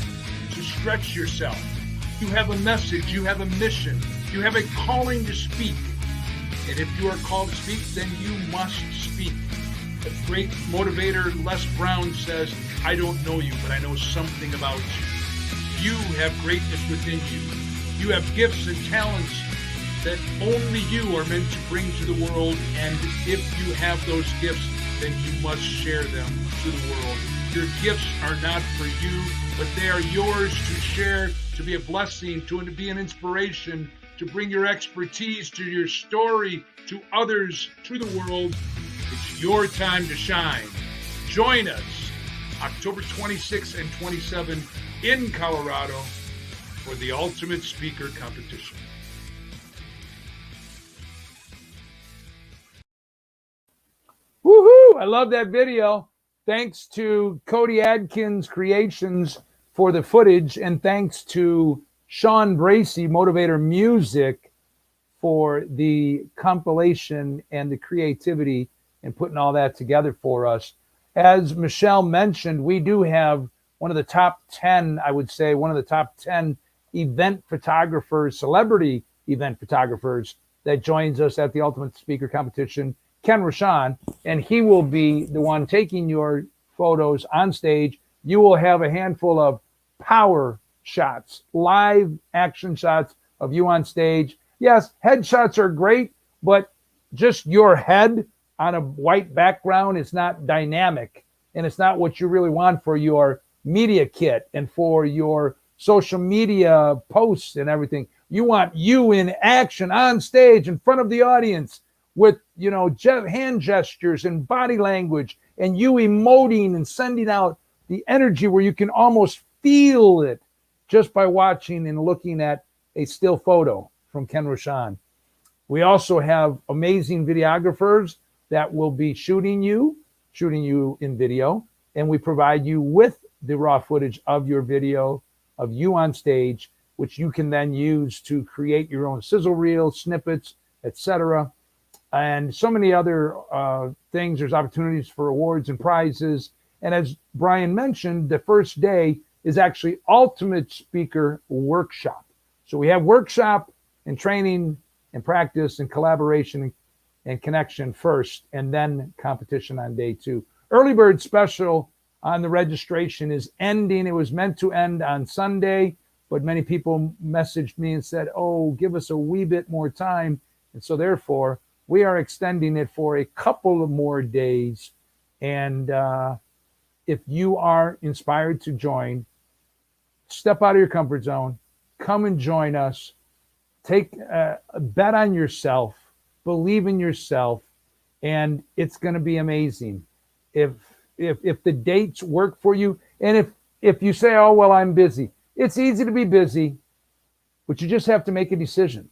to stretch yourself. You have a message, you have a mission, you have a calling to speak. And if you are called to speak, then you must speak. The great motivator Les Brown says, I don't know you, but I know something about you. You have greatness within you. You have gifts and talents that only you are meant to bring to the world. And if you have those gifts, then you must share them to the world. Your gifts are not for you, but they are yours to share, to be a blessing, to be an inspiration, to bring your expertise, to your story, to others, to the world. It's your time to shine. Join us October 26 and 27 in Colorado for the Ultimate Speaker Competition. Woohoo! I love that video. Thanks to Cody Adkins Creations for the footage, and thanks to Sean Bracey, Motivator Music, for the compilation and the creativity and putting all that together for us. As Michelle mentioned, we do have one of the top 10, I would say, one of the top 10 event photographers, celebrity event photographers that joins us at the Ultimate Speaker Competition, Ken Rochon, and he will be the one taking your photos on stage. You will have a handful of power shots, live action shots of you on stage. Yes, headshots are great, but just your head on a white background is not dynamic, and it's not what you really want for your media kit and for your social media posts and everything. You want you in action on stage in front of the audience with, hand gestures and body language, and you emoting and sending out the energy where you can almost feel it just by watching and looking at a still photo from Ken Rochon. We also have amazing videographers that will be shooting you in video, and we provide you with the raw footage of your video of you on stage, which you can then use to create your own sizzle reel, snippets, etc. And so many other things. There's opportunities for awards and prizes. And as Brian mentioned, the first day is actually Ultimate Speaker Workshop. So we have workshop and training and practice and collaboration and connection first, and then competition on day 2. Early bird special on the registration is ending. It was meant to end on Sunday, but many people messaged me and said, oh, give us a wee bit more time. And so therefore, we are extending it for a couple of more days And if you are inspired to join, step out of your comfort zone, come and join us. Take a bet on yourself, believe in yourself, and it's going to be amazing. If the dates work for you, and if you say, oh well, I'm busy, it's easy to be busy, but you just have to make a decision.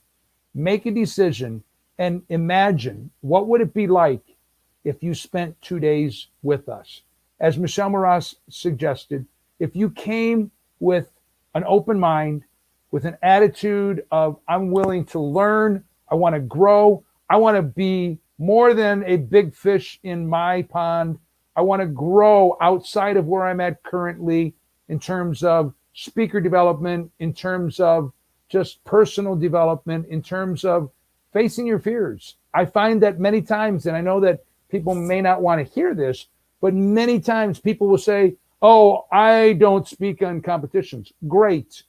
Make a decision and imagine what would it be like if you spent 2 days with us. As Michelle Maraas suggested, if you came with an open mind, with an attitude of, I'm willing to learn, I want to grow, I want to be more than a big fish in my pond, I want to grow outside of where I'm at currently in terms of speaker development, in terms of just personal development, in terms of facing your fears. I find that many times, and I know that people may not want to hear this, but many times people will say, oh, I don't speak on competitions. Great.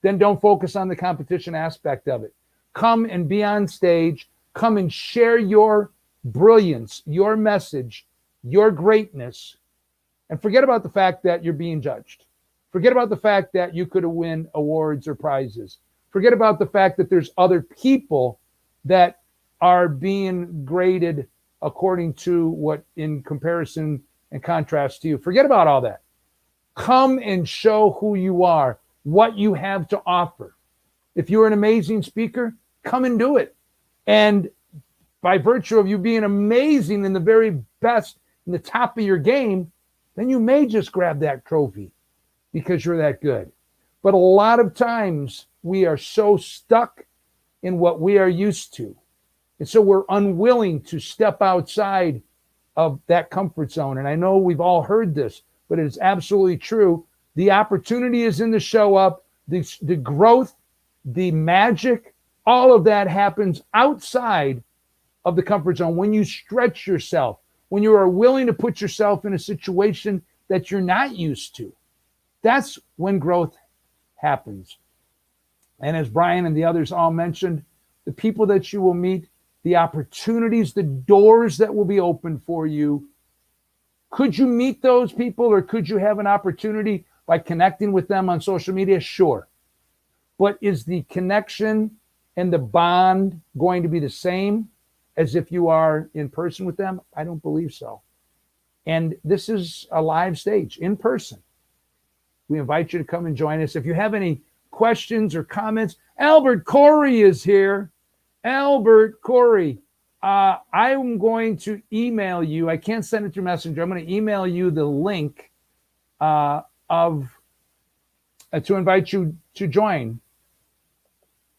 Then don't focus on the competition aspect of it. Come and be on stage. Come and share your brilliance, your message, your greatness, and forget about the fact that you're being judged. Forget about the fact that you could win awards or prizes. Forget about the fact that there's other people that are being graded according to what in comparison and contrast to you. Forget about all that. Come and show who you are, what you have to offer. If you're an amazing speaker, come and do it. And by virtue of you being amazing in the very best, in the top of your game, then you may just grab that trophy because you're that good. But a lot of times we are so stuck in what we are used to. And so we're unwilling to step outside of that comfort zone. And I know we've all heard this, but it is absolutely true. The opportunity is in the show up, the growth, the magic, all of that happens outside of the comfort zone when you stretch yourself, when you are willing to put yourself in a situation that you're not used to. That's when growth happens. And as Brian and the others all mentioned, the people that you will meet, the opportunities, the doors that will be open for you. Could you meet those people, or could you have an opportunity by connecting with them on social media? Sure. But is the connection and the bond going to be the same as if you are in person with them? I don't believe so. And this is a live stage in person. We invite you to come and join us. If you have any questions or comments, Albert Corey is here. Albert Corey, I'm going to email you. I can't send it through Messenger. I'm going to email you the link to invite you to join.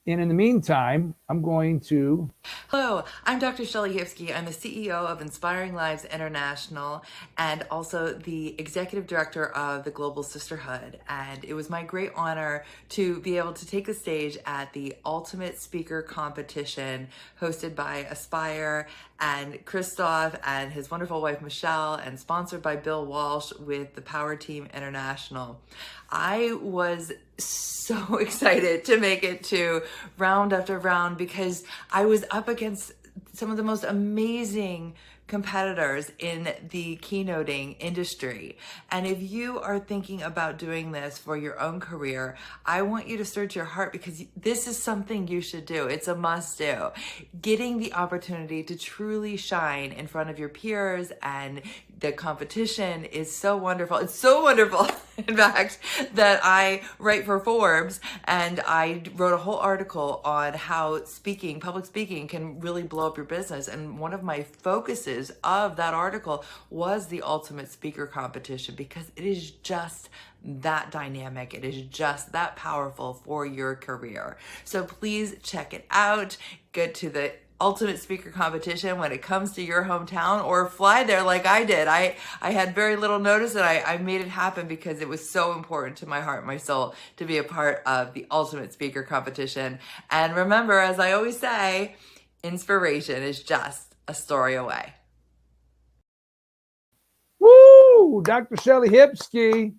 And in the meantime, I'm going to... Hello, I'm Dr. Shelley Hipsky. I'm the CEO of Inspiring Lives International and also the Executive Director of the Global Sisterhood. And it was my great honor to be able to take the stage at the Ultimate Speaker Competition hosted by Aspire and Christoph and his wonderful wife Michelle, and sponsored by Bill Walsh with the Power Team International. I was so excited to make it to round after round because I was up against some of the most amazing competitors in the keynoting industry. And if you are thinking about doing this for your own career, I want you to search your heart, because this is something you should do. It's a must do. Getting the opportunity to truly shine in front of your peers and the competition is so wonderful. It's so wonderful, in fact, that I write for Forbes, and I wrote a whole article on how public speaking can really blow up your business. And one of my focuses of that article was the Ultimate Speaker Competition, because it is just that dynamic. It is just that powerful for your career. So please check it out. Go to the Ultimate Speaker Competition when it comes to your hometown, or fly there like I did. I had very little notice, and I made it happen because it was so important to my heart and my soul to be a part of the Ultimate Speaker Competition. And remember, as I always say, inspiration is just a story away. Woo! Dr. Shelley Hipsky.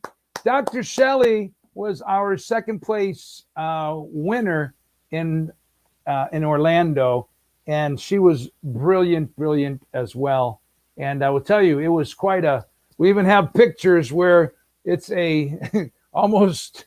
Dr. Shelley was our second place winner in Orlando. And she was brilliant as well. And I will tell you, it was quite a. We even have pictures where it's a almost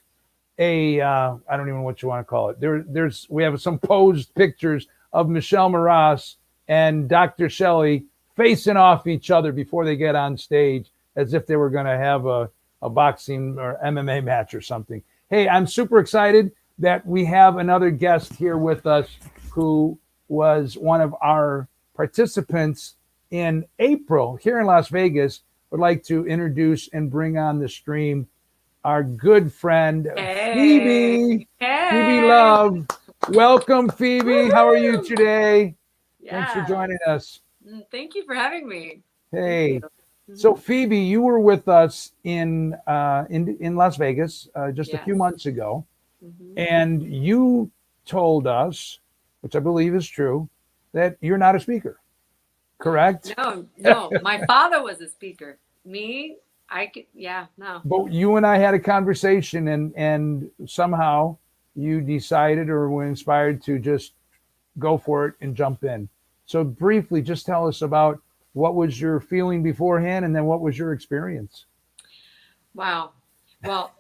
a I don't even know what you want to call it. We have some posed pictures of Michelle Marasse and Dr. Shelley facing off each other before they get on stage, as if they were going to have a boxing or MMA match or something. Hey, I'm super excited that we have another guest here with us who was one of our participants in April here in Las Vegas. Would like to introduce and bring on the stream our good friend, Phoebe. Phoebe Love. Welcome, Phoebe. How are you today? Thanks for joining us. Thank you for having me. Hey. So Phoebe, you were with us in Las Vegas just a few months ago, and you told us, which I believe is true, that you're not a speaker. Correct? No. My father was a speaker. Me, no. But you and I had a conversation, and somehow you decided or were inspired to just go for it and jump in. So briefly, just tell us about what was your feeling beforehand, and then what was your experience? Wow. Well,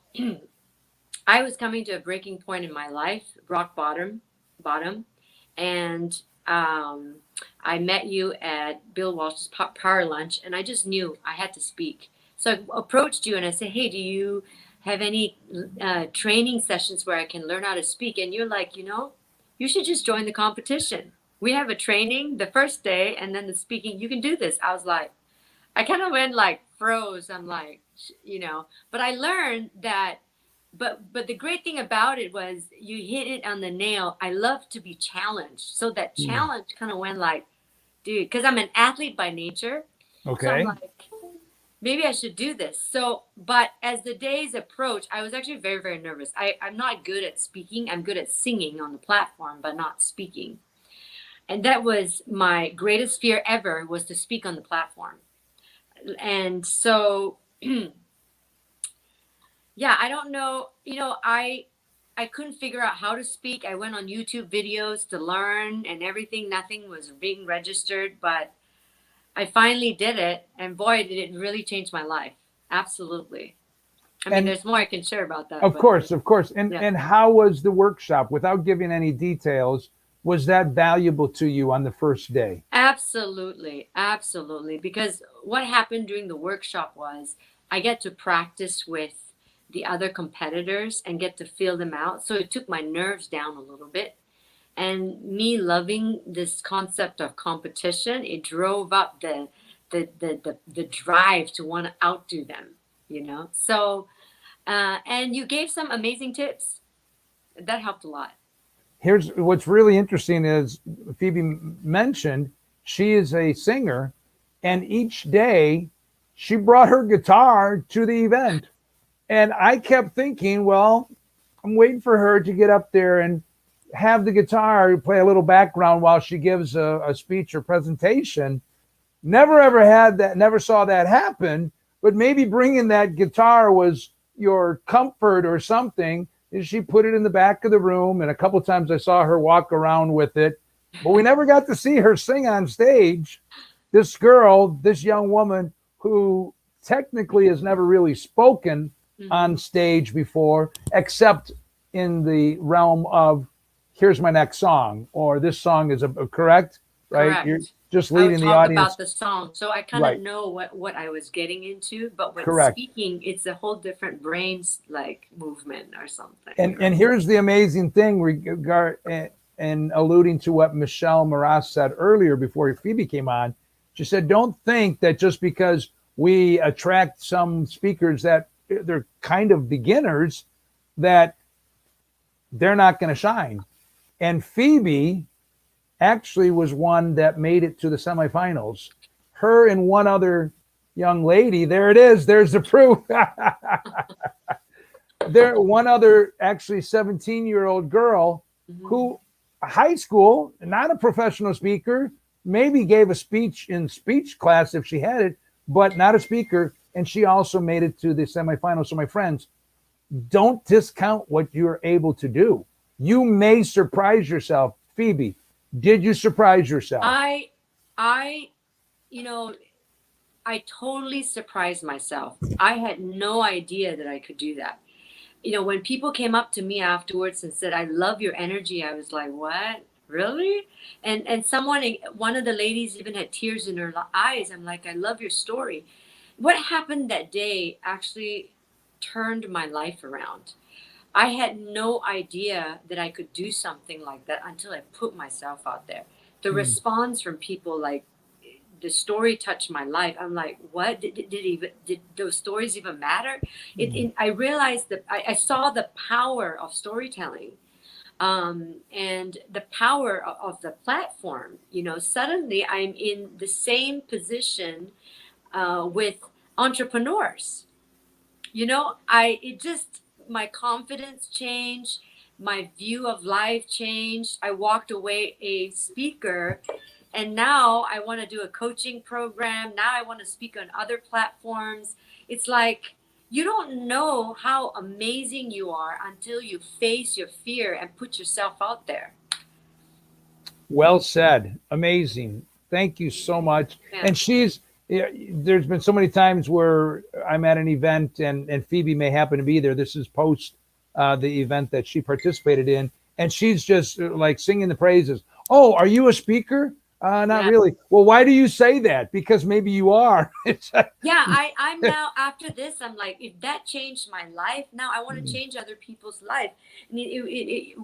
I was coming to a breaking point in my life, rock bottom, and I met you at Bill Walsh's Power Lunch, and I just knew I had to speak. So I approached you and I said, hey, do you have any training sessions where I can learn how to speak? And you're like, you should just join the competition. We have a training the first day, and then the speaking. You can do this. I was like, I kind of went like froze. I'm like, but I learned that. But the great thing about it was you hit it on the nail. I love to be challenged. So that challenge kind of went like, dude, because I'm an athlete by nature. Okay. So I'm like, maybe I should do this. So, but as the days approach, I was actually very, very nervous. I'm not good at speaking. I'm good at singing on the platform, but not speaking. And that was my greatest fear ever, was to speak on the platform. And so, I don't know, I couldn't figure out how to speak. I went on YouTube videos to learn and everything. Nothing was being registered, but I finally did it. And boy, did it really change my life. Absolutely. I mean, there's more I can share about that. Of course. And how was the workshop? Without giving any details, was that valuable to you on the first day? Absolutely. Because what happened during the workshop was I get to practice with the other competitors and get to feel them out. So it took my nerves down a little bit. And me loving this concept of competition, it drove up the drive to want to outdo them, So, and you gave some amazing tips. That helped a lot. Here's what's really interesting is Phoebe mentioned she is a singer, and each day she brought her guitar to the event. And I kept thinking, well, I'm waiting for her to get up there and have the guitar play a little background while she gives a speech or presentation. Never ever had that, never saw that happen, but maybe bringing that guitar was your comfort or something. Is she put it in the back of the room, and a couple of times I saw her walk around with it, but we never got to see her sing on stage. This girl, this young woman who technically has never really spoken on stage before, except in the realm of here's my next song, or this song is correct, right? Correct. You're just leading the talk audience about the song, so I kind of know what I was getting into, but with speaking, it's a whole different brain's like movement or something. And here's the amazing thing and alluding to what Michelle Marasse said earlier before Phoebe came on. She said, don't think that just because we attract some speakers that they're kind of beginners, that they're not going to shine. And Phoebe actually was one that made it to the semifinals. Her and one other young lady, there it is, there's the proof. There, one other actually 17-year-old girl who high school, not a professional speaker, maybe gave a speech in speech class if she had it, but not a speaker. And she also made it to the semifinals. So my friends, don't discount what you're able to do. You may surprise yourself. Phoebe, did you surprise yourself? I I totally surprised myself. I had no idea that I could do that. You know, when people came up to me afterwards and said, "I love your energy," I was like, "What? Really?" And one of the ladies even had tears in her eyes. I'm like, "I love your story." What happened that day actually turned my life around. I had no idea that I could do something like that until I put myself out there. The response from people, like, the story touched my life. I'm like, what did those stories even matter? I realized that I saw the power of storytelling, and the power of the platform. You know, suddenly I'm in the same position with entrepreneurs. You know, my confidence changed, my view of life changed. I walked away a speaker, and now I want to do a coaching program. Now I want to speak on other platforms. It's like, you don't know how amazing you are until you face your fear and put yourself out there. Well said. Amazing. Thank you so much. Yeah. And there's been so many times where I'm at an event and Phoebe may happen to be there. This is post the event that she participated in. And she's just like singing the praises. Oh, are you a speaker? Not really. Well, why do you say that? Because maybe you are. I'm now, after this, I'm like, if that changed my life, now I want to change other people's life. And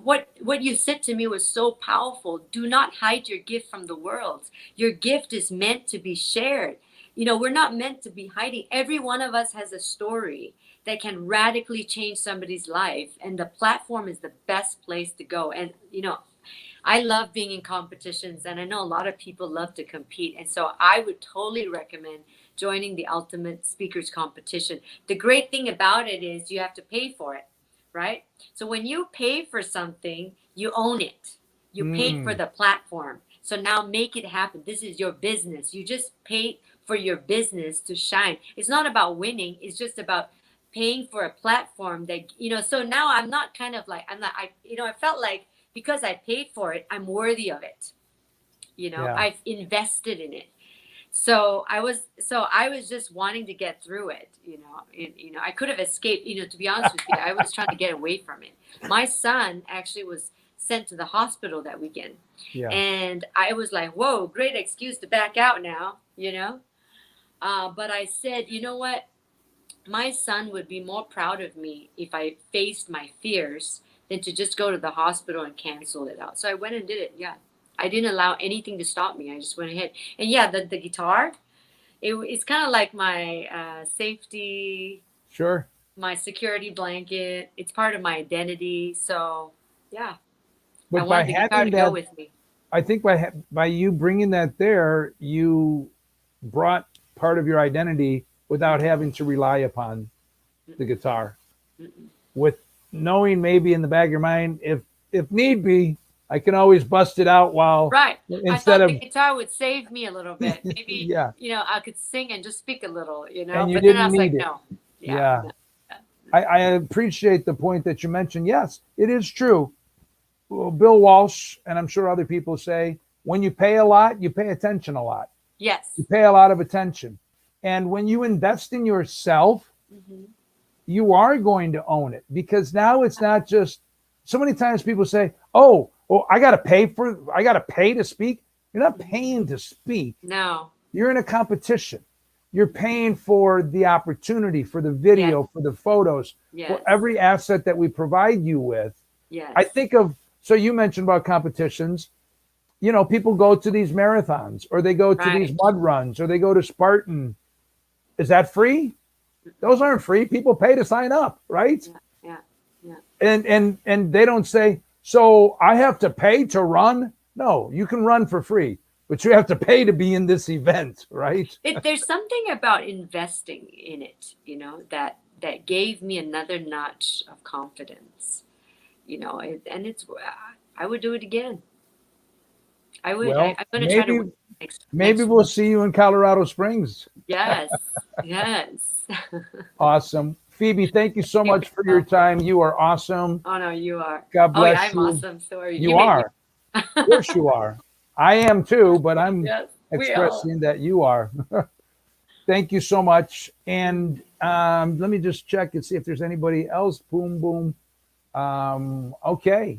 what you said to me was so powerful. Do not hide your gift from the world. Your gift is meant to be shared. You know, we're not meant to be hiding. Every one of us has a story that can radically change somebody's life. And the platform is the best place to go. And, you know, I love being in competitions, and I know a lot of people love to compete. And so I would totally recommend joining the Ultimate Speakers Competition. The great thing about it is you have to pay for it, right? So when you pay for something, you own it. You paid for the platform. So now make it happen. This is your business. You just paid for your business to shine. It's not about winning. It's just about paying for a platform that, you know, so now I'm not kind of like, I felt like, because I paid for it, I'm worthy of it. You know, I've invested in it. So I was just wanting to get through it. You know, I could have escaped. You know, to be honest with you, I was trying to get away from it. My son actually was sent to the hospital that weekend, and I was like, "Whoa, great excuse to back out now." You know, but I said, you know what? My son would be more proud of me if I faced my fears than to just go to the hospital and cancel it out. So I went and did it. Yeah. I didn't allow anything to stop me. I just went ahead. And yeah, the guitar, it's kind of like my safety. Sure. My security blanket. It's part of my identity. So yeah. But I wanted the guitar to go with me. I think by you bringing that there, you brought part of your identity without having to rely upon the guitar. With knowing maybe in the back of your mind, if need be, I can always bust it out while instead of the guitar would save me a little bit. Maybe you know, I could sing and just speak a little, you know. And you but didn't then I was like, need it. no. Yeah. I appreciate the point that you mentioned. Yes, it is true. Well, Bill Walsh, and I'm sure other people say, when you pay a lot, you pay attention a lot. Yes. You pay a lot of attention. And when you invest in yourself, you are going to own it, because now it's not just, so many times people say, oh, I got to pay to speak. You're not paying to speak. No. You're in a competition. You're paying for the opportunity, for the video, for the photos, for every asset that we provide you with. Yes. I think of, so you mentioned about competitions, you know, people go to these marathons, or they go to these mud runs, or they go to Spartan. Is that free? Those aren't free. People pay to sign up, right? Yeah. And they don't say, so I have to pay to run. No, you can run for free, but you have to pay to be in this event, right? There's something about investing in it, you know, that gave me another notch of confidence, you know, and I would do it again. I would. Well, I'm going to try to. Maybe we'll see you in Colorado Springs. Yes. Awesome. Phoebe, thank you so much for your time. You are awesome. Oh, no, you are. God bless I'm you. awesome. So are you. You are. Of course you are. I am too, but I'm Yes, expressing that you are. Thank you so much. And let me just check and see if there's anybody else. Boom, boom. Okay.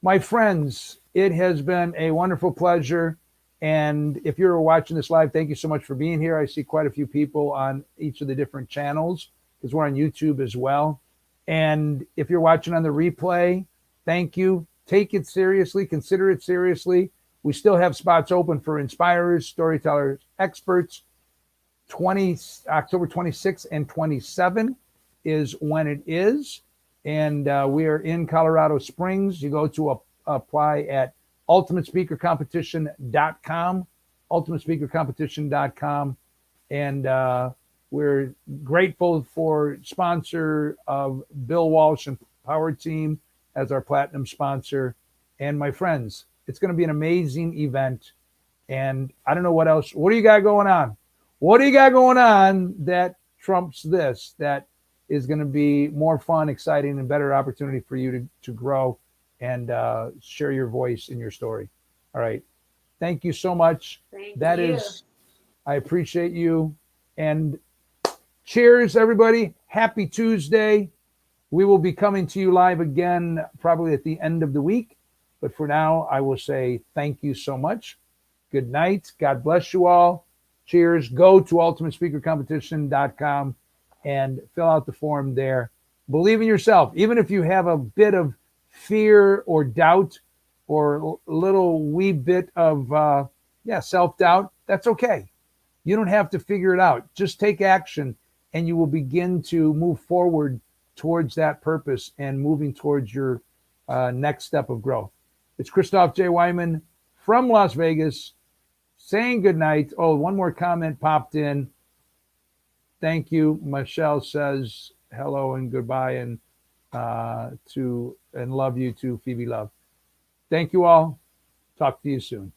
My friends, it has been a wonderful pleasure. And if you're watching this live, thank you so much for being here. I see quite a few people on each of the different channels because we're on YouTube as well. And if you're watching on the replay, thank you. Take it seriously. Consider it seriously. We still have spots open for inspirers, storytellers, experts. October 26th and 27 is when it is. And we are in Colorado Springs. You go to apply at ultimatespeakercompetition.com, ultimatespeakercompetition.com. And we're grateful for sponsor of Bill Walsh and Power Team as our platinum sponsor. And my friends, it's going to be an amazing event. And I don't know what else. What do you got going on? What do you got going on that trumps this, that is going to be more fun, exciting, and better opportunity for you to grow and share your voice in your story? All right. Thank you so much. Thank you. I appreciate you. And cheers, everybody. Happy Tuesday. We will be coming to you live again probably at the end of the week. But for now, I will say thank you so much. Good night. God bless you all. Cheers. Go to ultimatespeakercompetition.com and fill out the form there. Believe in yourself. Even if you have a bit of fear or doubt or a little wee bit of self-doubt, that's okay. You don't have to figure it out. Just take action and you will begin to move forward towards that purpose and moving towards your next step of growth. It's Christoph J. Wyman from Las Vegas saying good night. Oh, one more comment popped in. Thank you. Michelle says hello and goodbye and love you too, Phoebe Love. Thank you all. Talk to you soon.